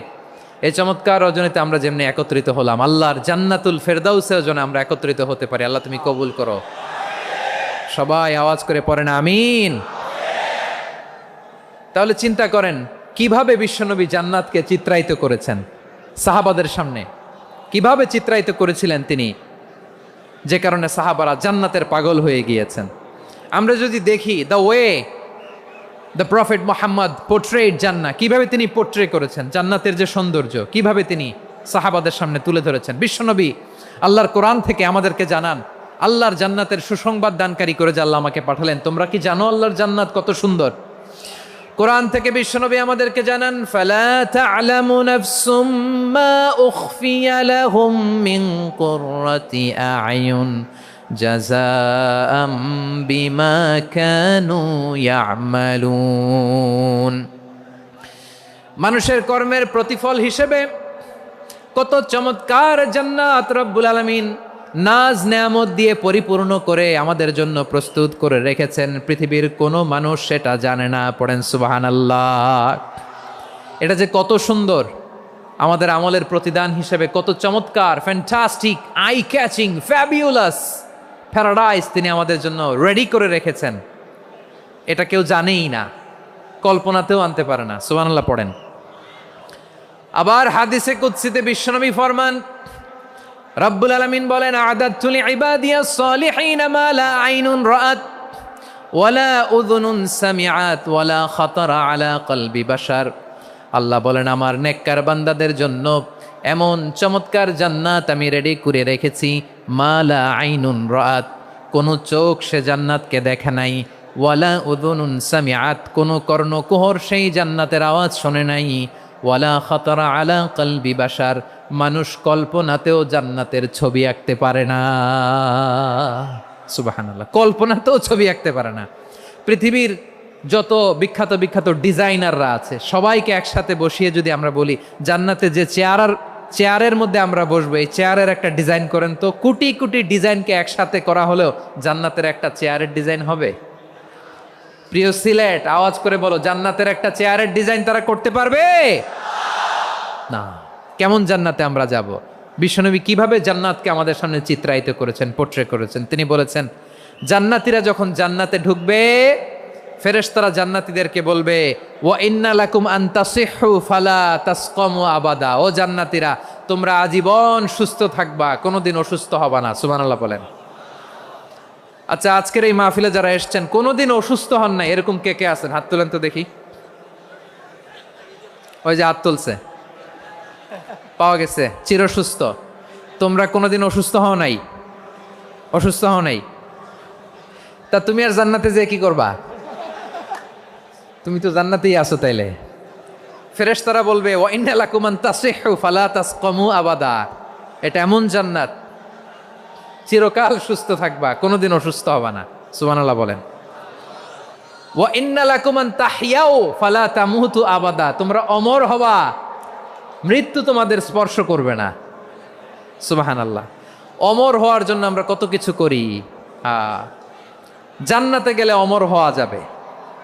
এই চমৎকার রজনীতে আমরা যেমনি একত্রিত হলাম, আল্লাহর জান্নাতুল ফেরদাউসের জন্য আমরা একত্রিত হতে পারি। আল্লাহ তুমি কবুল করো। সবাই আওয়াজ করে পড়েন আমিন। তাহলে চিন্তা করেন কিভাবে বিশ্বনবী জান্নাতকে চিত্রায়িত করেছেন সাহাবাদের সামনে, কিভাবে চিত্রায়িত করেছিলেন তিনি, যে কারণে সাহাবারা জান্নাতের পাগল হয়ে গিয়েছেন। আমরা যদি দেখি the way the prophet Muhammad portrait জান্নাত, কিভাবে তিনি পোর্ট্রে করেছেন জান্নাতের যে সৌন্দর্য, কিভাবে তিনি সাহাবাদের সামনে তুলে ধরেছেন। বিশ্বনবী আল্লাহর কোরআন থেকে আমাদেরকে জানান আল্লাহর জান্নাতের সুসংবাদ দানকারী করে যে আল্লাহ আমাকে পাঠালেন। তোমরা কি জানো আল্লাহর জান্নাত কত সুন্দর? কোরআন থেকে বিশ্বনবী আমাদেরকে জানান ফালা তা'লামু নাফসুম মা উখফিয়া লাহুম মিন কুররাতি আ'য়ুন জাযাআম বিমা কানু ইয়া'মালুন। মানুষের কর্মের প্রতিফল হিসেবে কত চমৎকার জান্নাত রব্বুল আলামিন নাজ নেয়ামত দিয়ে পরিপূর্ণ করে আমাদের জন্য প্রস্তুত করে রেখেছেন। পৃথিবীর কোনো মানুষ সেটা জানে না। পড়েন সুবহানাল্লাহ। এটা যে কত সুন্দর, আমাদের আমলের প্রতিদান হিসেবে কত চমৎকার, fantastic, eye catching, fabulous paradise তিনি আমাদের জন্য রেডি করে রেখেছেন। এটা কেউ জানেই না, কল্পনাতেও আনতে পারে না। সুবহানাল্লাহ পড়েন। আবার হাদিসে কুদসিতে বিশ্বনবী ফরমান, রব্বুল আলামিন বলেন আ'দাতু লিইবাদিয়াস সালিহিন মা লা আইনুন রাআত ওয়ালা উযুনুন সামিআত ওয়ালা খাতারা আলা কলবি বাশার। আল্লাহ বলেন আমার নেককার বান্দাদের জন্য এমন চমৎকার জান্নাত আমি রেডি করে রেখেছি, মা লা আইনুন রাআত, কোনো চোখ সে জান্নাতকে দেখে নাই, ওয়ালা উযুনুন সামিআত, কোনো কর্ণকুহর সেই জান্নাতের আওয়াজ শোনে নাই, ওয়ালা খাতারা আলা কলবি বাশার, মানুষ কল্পনাতেও জান্নাতের ছবি আঁকতে পারে না। সুবহানাল্লাহ, কল্পনাতেও ছবি আঁকতে পারে না। পৃথিবীর যত বিখ্যাত বিখ্যাত ডিজাইনাররা আছে সবাইকে একসাথে বসিয়ে যদি আমরা বলি জান্নাতে যে চেয়ারের মধ্যে আমরা বসবো, এই চেয়ারের একটা ডিজাইন করেন তো, কোটি কোটি ডিজাইনকে একসাথে করা হলেও জান্নাতের একটা চেয়ারের ডিজাইন হবে? প্রিয় সিলেট, আওয়াজ করে বলো, জান্নাতের একটা চেয়ারের ডিজাইন তারা করতে পারবে না। কেমন জান্নাতে আমরা যাব? বিশ্বনবী কিভাবে জান্নাতকে আমাদের সামনে চিত্রায়িত করেছেন, পোর্ট্রে করেছেন। তিনি বলেছেন জান্নাতীরা যখন জান্নাতে ঢুকবে ফেরেশতারা জান্নাতীদেরকে বলবে ওয়া ইন্না লাকুম আন তাসিহু ফালা তাসকামু আবাদা, ও জান্নাতীরা তোমরা আজীবন সুস্থ থাকবা, কোনোদিন অসুস্থ হবা না। সুবহানাল্লাহ বলেন। আচ্ছা, আজকের এই মাহফিলে যারা এসেছেন কোনোদিন অসুস্থ হন না এরকম কে কে আছেন? হাত তোলেন তো দেখি। ওই যে হাত তুলছে, পাওয়া গেছে, চিরসুস্থ। তোমরা কোনোদিন অসুস্থ হও নাই? অসুস্থ হও নাই? তা তুমি আর জান্নাতে যে কি করবা? তুমি তো জান্নাতেই আছো। তাইলে ফেরেশতারা বলবে ওয়া ইন্না লাকুম আন তাসিহু ফালা তাসকামু আবাদা, এটা এমন জান্নাত চিরকাল সুস্থ থাকবা, কোনোদিন অসুস্থ হবা না। সুবহানাল্লাহ বলেন। ওয়া ইন্না লাকুম আন তাহইয়াও ফালা তামুতু আবাদা, তোমরা অমর হবা, মৃত্যু তোমাদের স্পর্শ করবে না। সুবহানাল্লাহ। অমর হওয়ার জন্য আমরা কত কিছু করি। জান্নাতে গেলে অমর হওয়া যাবে,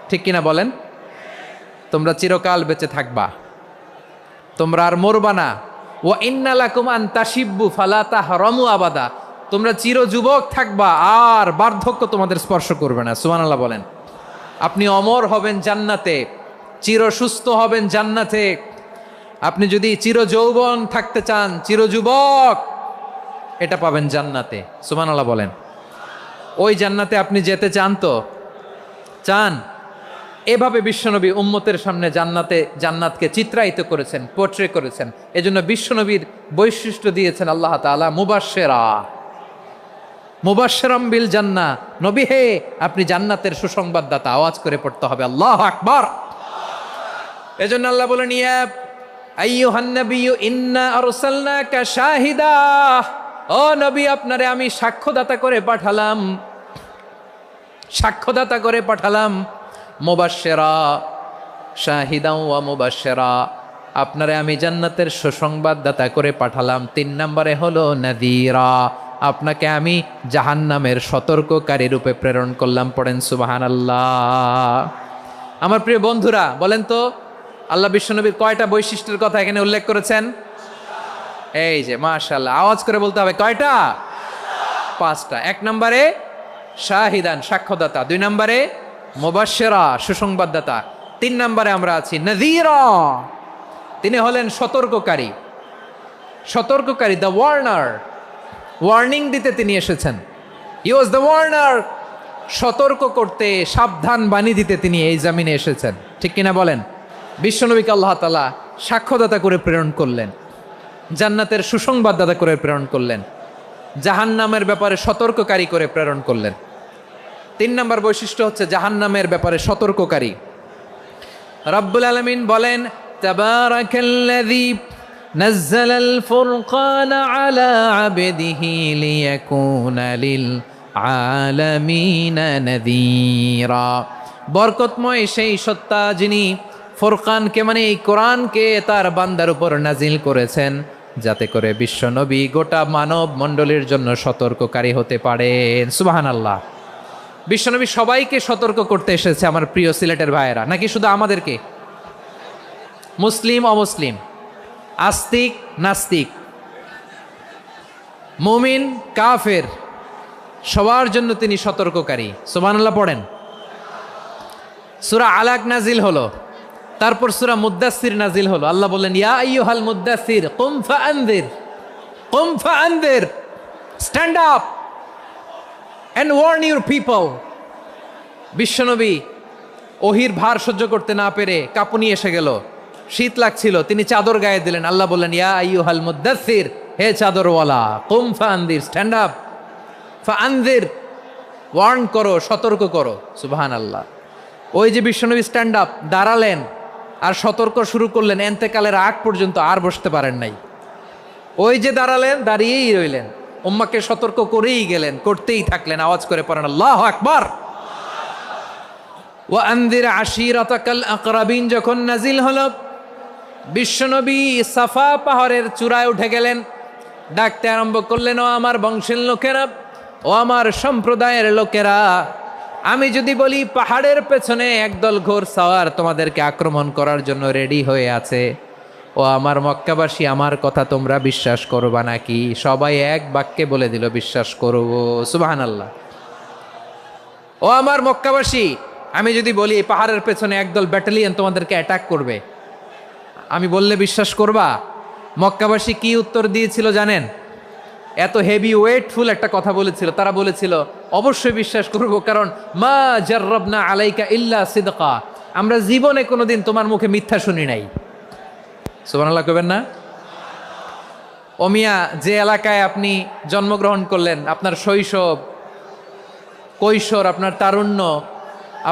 ঠিক কিনা বলেন? তোমরা চিরকাল বেঁচে থাকবা, তোমরা আর মরবা না। ওয়া ইন্না লাকুম আন তাশিব্বু ফালা তাহরামু আবাদা, তোমরা চির যুবক থাকবা, আর বার্ধক্য তোমাদের স্পর্শ করবে না। সুবহানাল্লাহ বলেন। আপনি অমর হবেন জান্নাতে, চির সুস্থ হবেন জান্নাতে। আপনি যদি চির যৌবন থাকতে চান, চির যুবক, এটা পাবেন জান্নাতে। সুবহানাল্লাহ বলেন। ওই জান্নাতে আপনি যেতে চান তো? চান? এভাবে বিশ্বনবী উম্মতের সামনে জান্নাতকে চিত্রায়িত করেছেন, পোর্ট্রে করেছেন। এজন্য বিশ্বনবীর বৈশিষ্ট্য দিয়েছেন আল্লাহ তাআলা মুবাশশিরাম বিল জান্নাহ। নবী হে, আপনি জান্নাতের সুসংবাদদাতা। আওয়াজ করে পড়তে হবে আল্লাহু আকবার। এজন্য আল্লাহ বলেন, ইয়া আইয়ুহান নাবিয়্যু ইন্না আরসালনাকা শাহিদা, ও নবী, আপনারে আমি সাক্ষ্যদাতা করে পাঠালাম, সাক্ষ্যদাতা করে পাঠালাম। মুবাশশিরা, শাহিদাও ওয়া মুবাশশিরা, আপনারে আমি জান্নাতের সুসংবাদদাতা করে পাঠালাম। 3 নম্বরে হলো নাযীরা, আপনাকে আমি জাহান্নামের সতর্ককারী রূপে প্রেরণ করলাম। পড়েন সুবহানাল্লাহ। আমার প্রিয় বন্ধুরা, বলেন তো আল্লাহ বিশ্বনবীর কয়টা বৈশিষ্ট্যের কথা এখানে উল্লেখ করেছেন? এই যে মাশাআল্লাহ, আওয়াজ করে বলতে হবে, কয়টা? 5টা। 1 নম্বরে শাহিদান, সাক্ষ্যদাতা। 2 নম্বরে মুবাশশিরা, সুসংবাদদাতা। 3 নম্বরে আমরা আছি নাযীরা, তিনি হলেন সতর্ককারী। সতর্ককারী, দ্য ওয়ার্নার, ওয়ার্নিং দিতে তিনি এসেছেন। হি ওয়াজ দ্য ওয়ার্নার, সতর্ক করতে, সাবধান বাণী দিতে তিনি এই জমিনে এসেছেন, ঠিক কিনা বলেন? বিশ্বনবীকে আল্লাহ তাআলা সাক্ষ্যদাতা করে প্রেরণ করলেন, জান্নাতের সুসংবাদদাতা করে প্রেরণ করলেন, জাহান্নামের ব্যাপারে সতর্ককারী করে প্রেরণ করলেন। 3 নম্বর বৈশিষ্ট্য হচ্ছে জাহান্নামের ব্যাপারে সতর্ককারী। রব্বুল আলামিন বলেন, তাবারাকাল্লাযী নাজ্জালাল ফুরকানা আলা আবদিহি লিয়াকুনা লিল আলামিনা নাযীরা, বরকতময় সেই সত্তা যিনি ফুরকানকে, মানে এই কোরআনকে তার বান্দার উপর নাজিল করেছেন, যাতে করে বিশ্বনবী গোটা মানব মণ্ডলীর জন্য সতর্ককারী হতে পারেন। সুবহানাল্লাহ। বিশ্বনবী সবাইকে সতর্ক করতে এসেছে, আমার প্রিয় সিলেটের ভাইয়েরা, নাকি শুধু আমাদেরকে? মুসলিম অমুসলিম, আস্তিক নাস্তিক, মুমিন কাফের, সবার জন্য তিনি সতর্ককারী। সুবহানাল্লাহ পড়েন। সূরা আলাক নাজিল হলো, তারপর সূরা মুদ্দাসসির নাজিল হলো। আল্লাহ বললেন, ইয়া আইয়ুহাল মুদ্দাসসির কুম ফাআনযির, কুম ফাআনযির, stand up and warn your people. বিশ্বনবী ওহির ভার সহ্য করতে না পেরে কাঁপুনি এসে গেল, শীত লাগছিল, তিনি চাদর গায়ে দিলেন। আল্লাহ বললেন, ইয়া আইয়ুহাল মুদ্দাসসির, হে চাদরওয়ালা, কুম ফাআনযির, স্ট্যান্ড আপ, ফাআনযির, ওয়ার্ন করো, সতর্ক করো। সুবহানাল্লাহ। ওই যে বিশ্বনবী স্ট্যান্ড আপ, দাঁড়ালেন আর সতর্ক শুরু করলেন, এন্তেকালের আগ পর্যন্ত আর বসতে পারেন নাই। ওই যে দাঁড়ালেন, দাঁড়িয়েই রইলেন, উম্মাকে সতর্ক করেই গেলেন, করতেই থাকলেন। আওয়াজ করে পড়েন আল্লাহু আকবার। ওয়া আনযির আশীরাতাকাল আকরাবিন যখন নাজিল হলো, বিশ্বনবী সাফা পাহাড়ের চূড়ায় উঠে গেলেন, ডাকতে আরম্ভ করলেন, ও আমার বংশের লোকেরা, ও আমার সম্প্রদায়ের লোকেরা, আমি যদি বলি পাহাড়ের পেছনে একদল ঘোড়সাওয়ার তোমাদেরকে আক্রমণ করার জন্য রেডি হয়ে আছে, ও আমার মক্কাবাসী, আমার কথা তোমরা বিশ্বাস করবা নাকি? সবাই এক বাক্যে বলে দিল, বিশ্বাস করব। সুবহানাল্লাহ। ও আমার মক্কাবাসী, আমি যদি বলি এই পাহাড়ের পেছনে একদল ব্যাটালিয়ন তোমাদেরকে অ্যাটাক করবে, আমি বললে বিশ্বাস করবা? মক্কাবাসী কি উত্তর দিয়েছিল জানেন? এত হেভি ওয়েটফুল একটা কথা বলেছিল। তারা বলেছিল, অবশ্যই বিশ্বাস করব, কারণ মা জাররাবনা আলাইকা ইল্লা সিদকা, আমরা জীবনে কোনোদিন তোমার মুখে মিথ্যা শুনি নাই। সুবহানাল্লাহ কইবেন না? ও মিয়া, যে এলাকায় আপনি জন্মগ্রহণ করলেন, আপনার শৈশব, কৈশোর, আপনার তারুণ্য,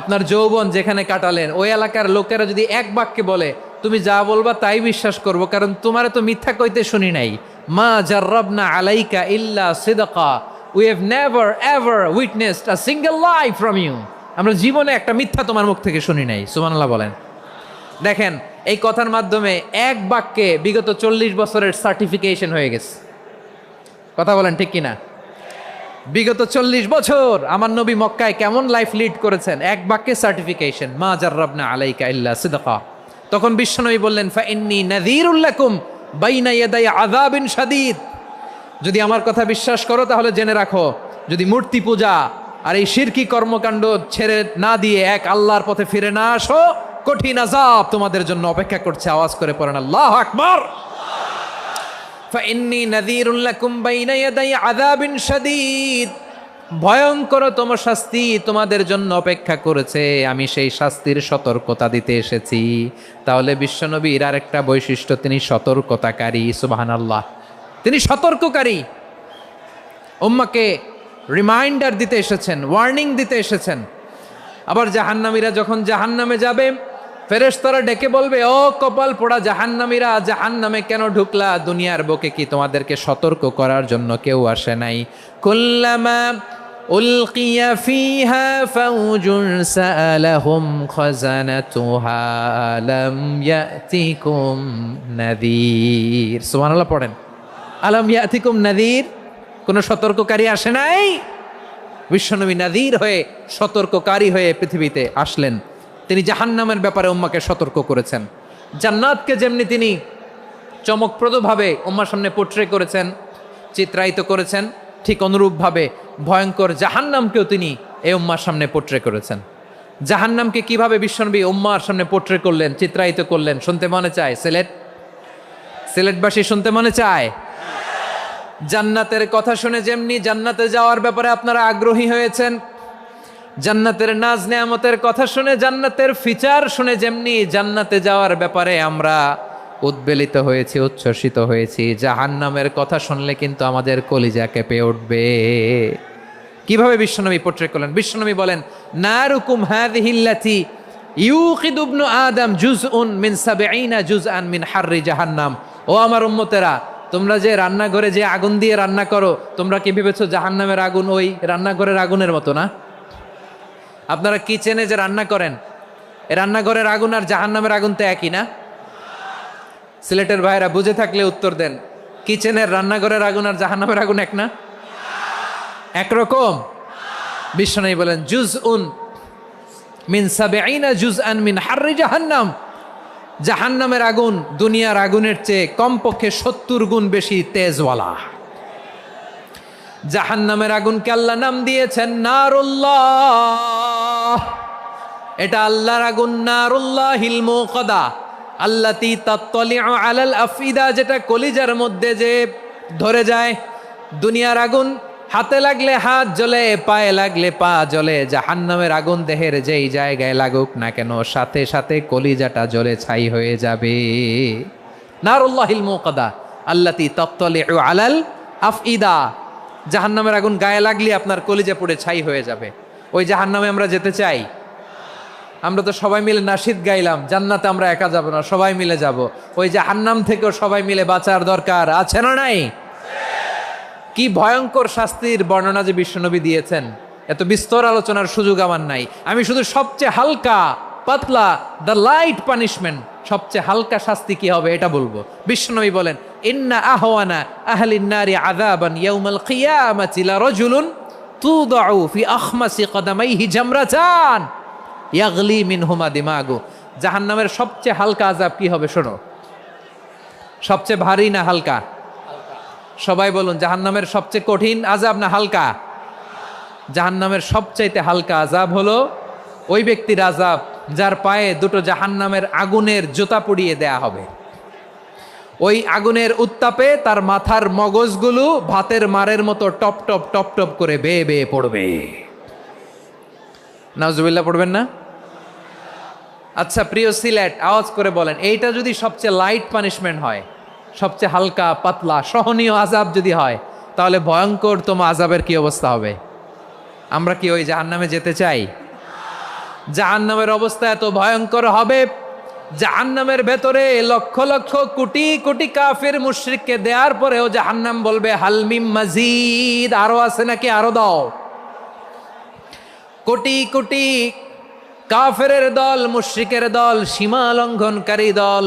আপনার যৌবন যেখানে কাটালেন, ওই এলাকার লোকেরা যদি এক বাক্যে বলে তুমি যা বলবা তাই বিশ্বাস করব, কারণ তোমারে তো মিথ্যা কইতে শুনি নাই। মা জাররাবনা আলাইকা ইল্লা সিদকা, we have never ever witnessed a single lie from you. আমরা জীবনে একটা মিথ্যা তোমার মুখ থেকে শুনি নাই। সুবহানাল্লাহ বলেন। দেখেন, এই কথার মাধ্যমে এক বাক্যে বিগত 40 বছরের সার্টিফিকেশন হয়ে গেছে। কথা বলেন ঠিক কিনা? বিগত 40 বছর আমার নবী মক্কায় কেমন লাইফ লিড করেছেন, এক বাক্যে সার্টিফিকেশন, মা জাররাবনা আলাইকা ইল্লা সিদকা। তখন বিশ্বনবী বললেন, ফা ইন্নী নাযীরুল লাকুম বাইনা ইয়াদাই আযাবিন শাদীদ। যদি আমার কথা বিশ্বাস করো তাহলে জেনে রাখো, যদি মূর্তি পূজা আর এই শিরকি কর্মকাণ্ড ছেড়ে না দিয়ে এক আল্লাহর পথে ফিরে না আসো, কঠিন আযাব তোমাদের জন্য অপেক্ষা করছে। আওয়াজ করে পড়েন আল্লাহু আকবার। ফাইন্নী নাযীরুল লাকুম বাইনা ইয়াদাই আযাবিন শাদীদ। ভয়ঙ্করতম শাস্তি তোমাদের জন্য অপেক্ষা করেছে, আমি সেই শাস্তির সতর্কতা দিতে এসেছি। তাহলে বিশ্বনবীর আরেকটা বৈশিষ্ট্য, তিনি সতর্কতাকারী। সুবহানাল্লাহ, তিনি সতর্ককারী। উম্মাকে রিমাইন্ডার দিতে এসেছেন, ওয়ার্নিং দিতে এসেছেন। আবার জাহান্নামীরা যখন জাহান্নামে যাবে, ফেরেশতারা ডেকে বলবে, ও কপাল পোড়া জাহান্নামীরা, জাহান্নামে কেন ঢুকলা? দুনিয়ার বুকে কি তোমাদেরকে সতর্ক করার জন্য কেউ আসে নাই? কুল্লামা উলকিয়া ফিহা ফাউজুন সাআলাহুম খাজানাতুহা আলাম ইয়াতিকুম নাযীর। সুবহানাল্লাহ পড়েন। আলাম ইয়াতিকুম নাযীর, কোন সতর্ককারী আসে নাই? বিশ্বনবী নাযীর হয়ে, সতর্ককারী হয়ে পৃথিবীতে আসলেন। তিনি জাহান্নামের ব্যাপারে উম্মাকে সতর্ক করেছেন। জান্নাতকে যেমনি তিনি চমকপ্রদভাবে উম্মার সামনে পোট্রে করেছেন, চিত্রায়িত করেছেন, ঠিক অনুরূপভাবে ভয়ঙ্কর জাহান্নামকেও তিনি এই উম্মার সামনে পোট্রে করেছেন। জাহান্নামকে কিভাবে বিশ্বনবী উম্মার সামনে পোট্রে করলেন, চিত্রায়িত করলেন, শুনতে মনে চায়? সিলেটবাসী শুনতে মনে চায়? জান্নাতের কথা শুনে যেমনি জান্নাতে যাওয়ার ব্যাপারে আপনারা আগ্রহী হয়েছেন, জান্নাতের নাজ নেয়ামতের কথা শুনে, জান্নাতের ফিচার শুনে যেমনি জান্নাতে যাওয়ার ব্যাপারে আমরা উদ্বেলিত হয়েছি, উচ্ছ্বসিত হয়েছি, জাহান্নামের কথা শুনলে কিন্তু আমাদের কলিজা কেঁপে উঠবে। কিভাবে বিশ্বনবী পোট্রে করলেন? বিশ্বনবী বলেন, নারুকুম হাযিহিল্লাতী ইউকিদু ইবনু আদম জুজউন মিন ৭০ জুজআন মিন হাররি জাহান্নাম। ও আমার উম্মতেরা, তোমরা যে রান্নাঘরে যে আগুন দিয়ে রান্না করো, তোমরা কি ভেবেছো জাহান্নামের আগুন ওই রান্নাঘরের আগুনের মতো না? আপনারা কিচেনে যে রান্না করেন, এই রান্নাঘরের আগুন আর জাহান্নামের আগুন তো একই না? সিলেটের ভাইরা বুঝে থাকলে উত্তর দেন, কিচেনের রান্নাঘরের আগুন আর জাহান্নামের আগুন এক না? একরকম? বিশ্বনবী বলেন, জুজউন মিন ৭০ জুজআন মিন হাররি জাহান্নাম। জাহান্নামের আগুন দুনিয়ার আগুনের চেয়ে কমপক্ষে ৭০ গুণ বেশি তেজওয়ালা। জাহান্নামের আগুনকে আল্লাহ নাম দিয়েছেন নারুল্লাহ। এটা আল্লাহর আগুন, নারুল্লাহিল মুকাদা আল্লাতী তাত্তালিউ আলাল আফইদা, যেটা কলিজার মধ্যে যে ধরে যায়। দুনিয়ার আগুন হাতে লাগলে হাত জ্বলে, পায়ে লাগলে পা জ্বলে। জাহান্নামের আগুন দেহের যেই জায়গায় লাগুক না কেন, সাথে সাথে কলিজাটা জ্বলে ছাই হয়ে যাবে। নারুল্লাহিল মুকাদা আল্লাতী তাত্তালিউ আলাল আফইদা। জাহান্নামের আগুন গায়ে লাগলে আপনার কলিজা পুড়ে ছাই হয়ে যাবে। ওই জাহান্নামে আমরা যেতে চাই? আমরা তো সবাই মিলে নাশিদ গাইলাম, জান্নাতে আমরা একা যাব না, সবাই মিলে যাব। ওই জাহান্নাম থেকেও সবাই মিলে বাঁচার দরকার আছে না নাই? কি ভয়ঙ্কর শাস্তির বর্ণনা যে বিশ্বনবী দিয়েছেন, এত বিস্তর আলোচনার সুযোগ আমার নাই। আমি শুধু সবচেয়ে হালকা পাতলা, দ্য লাইট পানিশমেন্ট, সবচেয়ে হালকা শাস্তি কি হবে এটা বলবো। বিশ্বনবী বলেন, ইন্না আহওয়ানা আহলিন নারি আযাবান ইয়াউমাল কিয়ামাতি লারাজুলুন তুদাউ ফি আখমাসি কদামাইহি জামরাতান ইয়াগলি মিনহুমা দিমাগু। জাহান্নামের সবচেয়ে হালকা আযাব কি হবে শোনো। সবচেয়ে ভারী না হালকা? সবাই বলুন, জাহান্নামের সবচেয়ে কঠিন আযাব না হালকা? জাহান্নামের সবচাইতে হালকা আযাব হলো ওই ব্যক্তির আযাব যার পায়ে দুটো জাহান্নামের আগুনের জুতা পরিয়ে দেয়া হবে। ওই আগুনের উত্তাপে তার মাথার মগজগুলো ভাতের মারের মতো টপ টপ টপ টপ করে বেয়ে বেয়ে পড়বে। নাউজুবিল্লাহ পড়বেন না? আচ্ছা প্রিয় সিলেট, আওয়াজ করে বলেন, এইটা যদি সবচেয়ে লাইট পানিশমেন্ট হয়, সবচেয়ে হালকা পাতলা সহনীয় আযাব যদি হয়, তাহলে ভয়ঙ্করতম আযাবের কি অবস্থা হবে? আমরা কি ওই জাহান্নামে যেতে চাই? জাহান্নামের অবস্থা এত ভয়ঙ্কর হবে জাহান্নামের ভেতরে লক্ষ লক্ষ কোটি কোটি কাফির মুশরিককে দেওয়ার পরেও জাহান্নাম বলবে হালমিম মাজিদ, আরো আছে নাকি, আরো দাও। কোটি কোটি কাফেরের দল, মুশরিকের দল, সীমা লঙ্ঘনকারী দল,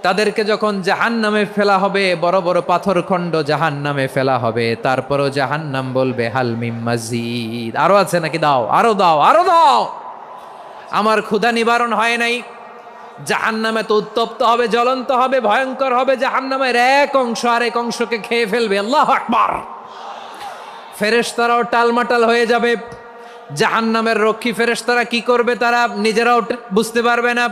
তাদেরকে যখন জাহান্নামে ফেলা হবে, বড় বড় পাথরখণ্ড জাহান্নামে ফেলা হবে, তারপরও জাহান্নাম বলবে হালমিম মাজিদ, আরো আছে নাকি, দাও, আরো দাও, আরো দাও। আমার ক্ষুধা নিবারণ হয় নাই। জাহান্নামে তো উত্তপ্ত হবে, জ্বলন্ত হবে, ভয়ঙ্কর হবে। জাহান্নামের এক অংশ আরেক অংশকে খেয়ে ফেলবে। আল্লাহু আকবার। ফেরেশতারাও টালমাটাল হয়ে যাবে। জাহান্নামের রক্ষী ফেরেশতারা কি করবে তারা নিজেরাও বুঝতে পারবে না।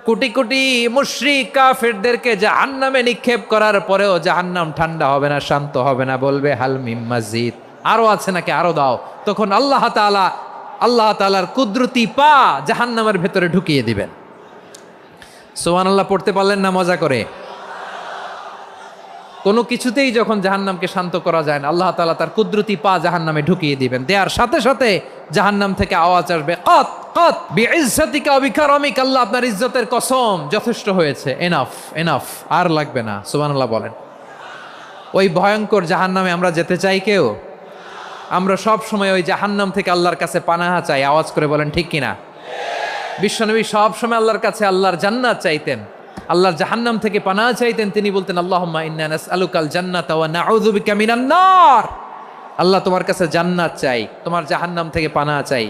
কোটি কোটি মুশরিক কাফেরদেরকে জাহান্নামে নিক্ষেপ করার পরেও জাহান্নাম ঠান্ডা হবে না, শান্ত হবে না, বলবে হাল মিম মাজিদ, আরো আছে নাকি, আরো দাও। তখন আল্লাহ তাআলার কুদরতি পা জাহান্নামের ভেতরে ঢুকিয়ে দিবেন। সুবহানাল্লাহ পড়তে পারলেন না মজা করে? কোনো কিছুতেই যখন জাহান্নামকে শান্ত করা যায় না, আল্লাহ তাআলা তার কুদরতি পা জাহান্নামে ঢুকিয়ে দিবেন। দেওয়ার সাথে সাথে জাহান্নাম থেকে আওয়াজ আসবে, কত কত বিইজ্জাতিকা ওয়া বিকারামিকা, আল্লাহ আপনার ইজ্জতের কসম, যথেষ্ট হয়েছে, এনাফ এনাফ, আর লাগবে না। সুবহানাল্লাহ বলেন। ওই ভয়ঙ্কর জাহান্নামে আমরা যেতে চাই কেউ? আমরা সব সময় ওই জাহান্নাম থেকে আল্লাহর কাছে পানাহা চাই। আওয়াজ করে বলেন ঠিক কিনা? বিশ্বনবী সব সময় আল্লাহর কাছে আল্লাহর জান্নাত চাইতেন, আল্লাহর জাহান্নাম থেকে পানাহ চাইতেন। তিনি বলতেন আল্লাহুম্মা ইন্না নাসআলুকাল জান্নাতা ওয়া নাউযু বিকা মিনান নার। আল্লাহ তোমার কাছে জান্নাত চাই, তোমার জাহান্নাম থেকে পানাহ চাই।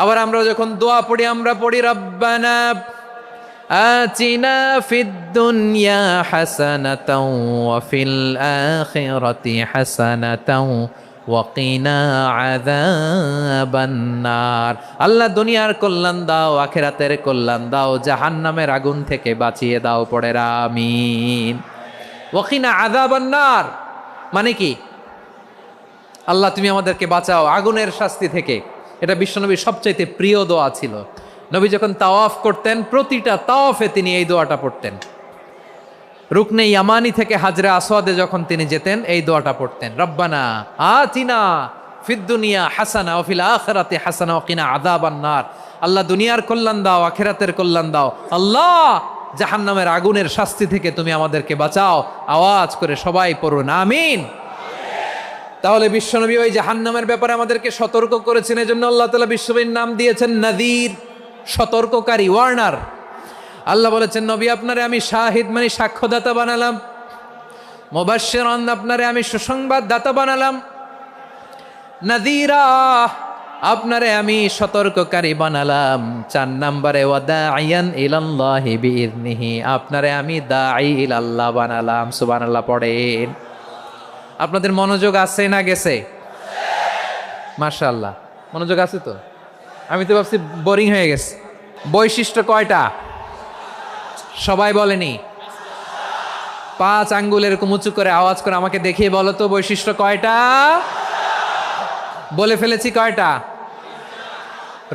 আবার আমরা যখন দোয়া পড়ি, আমরা পড়ি রব্বানা আতিনা ফিদ দুনিয়া হাসানাতাও ওয়া ফিল আখিরাতি হাসানাতাও ওয়া কিনা আযাবান নার। আল্লাহ দুনিয়ার কল্যাণ দাও, আখিরাতের কল্যাণ দাও, জাহান্নামের আগুন থেকে বাঁচিয়ে দাও। পড়ে আমিন। ওয়া কিনা আযাবান নার মানে কি? আল্লাহ তুমি আমাদেরকে বাঁচাও আগুনের শাস্তি থেকে। এটা বিশ্বনবীর সবচাইতে প্রিয় দোয়া ছিল। নবী যখন তাওয়াফ করতেন, প্রতিটা তাওয়াফে তিনি এই দোয়াটা পড়তেন। রুকনে ইয়ামানি থেকে হাজরে আসওয়াদে যখন তিনি যেতেন, এই দোয়াটা পড়তেন, রব্বানা আতিনা ফিদ দুনিয়া হাসানা ওয়া ফিল আখিরাতি হাসানা ওয়া কিনা আযাবান নার। আল্লাহ দুনিয়ার কল্যাণ দাও, আখিরাতের কল্যাণ দাও। আল্লাহ জাহান্নামের আগুনের শাস্তি থেকে তুমি আমাদেরকে বাঁচাও। আওয়াজ করে সবাই পড়ুন আমিন। তাহলে বিশ্বনবী ওই জাহান্নামের ব্যাপারে আমাদেরকে সতর্ক করেছেন। এজন্য আল্লাহ তাআলা বিশ্বনবীর নাম দিয়েছেন নাযীর, সতর্ককারী, ওয়ার্নার। আল্লাহ বলেছেন নবী আপনারে আমি শাহিদ মানে সাক্ষ্যদাতা বানালাম, মুবাশশিরান আপনারে আমি সুসংবাদ দাতা বানালাম, নাযীরা আপনারে আমি সতর্ককারী বানালাম। 4 নম্বরে ওয়া দাঈয়ান ইলাল্লাহি বিইذনিহি, আপনারে আমি দাঈ ইলাল্লাহ বানালাম। সুবহানাল্লাহ পড়েন। আপনাদের মনোযোগ আছে না গেছে? মাশাআল্লাহ মনোযোগ আছে তো। আমি তো ভাবছি বোরিং হয়ে গেছে। বৈশিষ্ট্য কয়টা সবাই বলেনি? 5 আঙ্গুল এরকম উঁচু করে আওয়াজ করে আমাকে দেখিয়ে বলো তো বৈশিষ্ট্য কয়টা? বলে ফেলেছি কয়টা?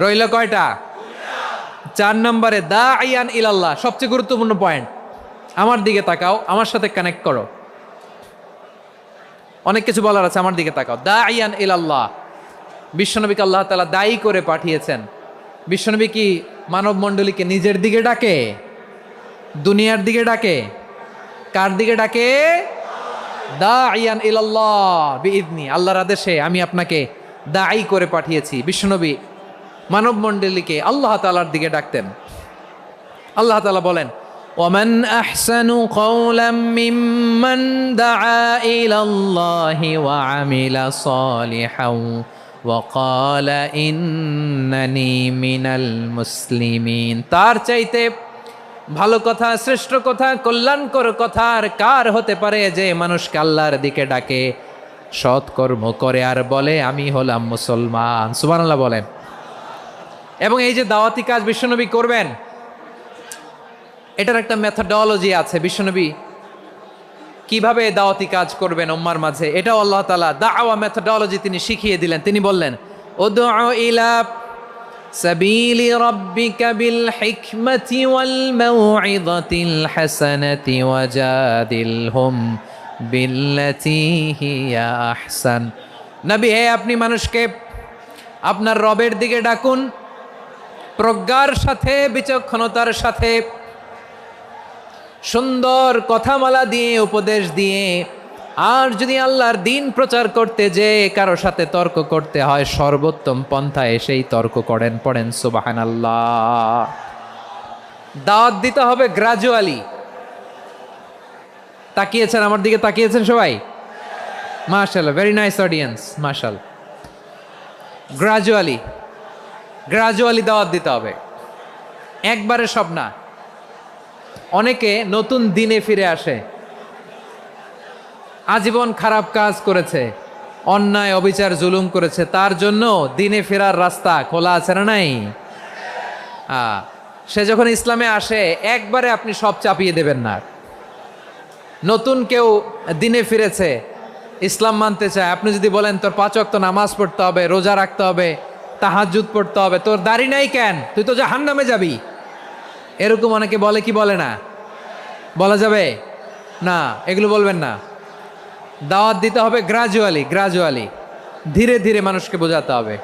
রইল কয়টা? 4 নম্বরে দাঈয়ান ইলাল্লাহ, সবচেয়ে গুরুত্বপূর্ণ পয়েন্ট। আমার দিকে তাকাও, আমার সাথে কানেক্ট করো। অনেক কিছু বলার আছে, আমার দিকে তাকাও। দাঈয়ান ইলাল্লাহ, বিশ্বনবীকে আল্লাহ তাআলা দায়ী করে পাঠিয়েছেন। বিশ্বনবী কি মানব মণ্ডলীকে নিজের দিকে ডাকে? দুনিয়ার দিকে ডাকে? কার দিকে ডাকে? দাঈয়ান ইলাল্লাহ বিইذনি, আল্লাহর আদেশে আমি আপনাকে দায়ী করে পাঠিয়েছি। বিশ্বনবী মানব মণ্ডলীকে আল্লাহ তাআলার দিকে ডাকতেন। আল্লাহ তাআলা বলেন ومن أحسن قولا ممن دعا إلى الله وعمل صالحا وقال إنني من المسلمين। তার চাইতে ভালো কথা, শ্রেষ্ঠ কথা, কল্যাণকর কথা আর কার হতে পারে যে মানুষকে আল্লাহর দিকে ডাকে, সৎকর্ম করে আর বলে আমি হলাম মুসলমান। সুবহানাল্লাহ বলেন। এবং এই যে দাওয়াতি কাজ বিশ্বনবী করবেন, এটার একটা মেথডোলজি আছে। বিশ্বনবী কিভাবে দাওয়াতি কাজ করবেন উম্মার মাঝে, এটাও আল্লাহ তাআলা দাওয়া মেথডোলজি তিনি শিখিয়ে দিলেন। তিনি বললেন উদউ ইলা সাবিলি রাব্বিকা বিল হিকমাতি ওয়াল মাউইযাতিল হাসানাতি ওয়াজাদিলহুম বিল্লাতী হিয়া আহসান। নবী হে আপনি মানুষকে আপনার রবের দিকে ডাকুন প্রজ্ঞার সাথে, বিচক্ষণতার সাথে, সুন্দর কথামালা দিয়ে, উপদেশ দিয়ে। আর যদি আল্লাহর দিন প্রচার করতে যে কারো সাথে তর্ক করতে হয়, সর্বোত্তম পন্থায় সেই তর্ক করেন। পড়েন সুবহানাল্লাহ। দাওয়াত দিতে হবে গ্রাজুয়ালি। তাকিয়েছেন আমার দিকে, তাকিয়েছেন সবাই? মাশাআল্লাহ, ভেরি নাইস অডিয়েন্স, মাশাআল্লাহ। গ্রাজুয়ালি গ্রাজুয়ালি দাওয়াত দিতে হবে, একবারে সব না। অনেকে নতুন দিনে ফিরে আসে, আজীবন খারাপ কাজ করেছে, অন্যায় অবিচার জুলুম করেছে, তার জন্য দিনে ফেরার রাস্তা খোলা আছে না নাই? সে যখন ইসলামে আসে একবারে আপনি সব চাপিয়ে দেবেন না। নতুন কেউ দিনে ফিরেছে, ইসলাম মানতে চায়, আপনি যদি বলেন তোর 5 ওয়াক্ত নামাজ পড়তে হবে, রোজা রাখতে হবে, তাহাজ্জুদ পড়তে হবে, তোর দাড়ি নাই কেন, তুই তো জাহান্নামে যাবি, এরকম অনেকে বলে কি বলে না? বলা যাবে না, এগুলো বলবেন না। দাওয়াত দিতে হবে গ্রাজুয়ালি, গ্রাজুয়ালি, ধীরে ধীরে মানুষকে বোঝাতে হবে।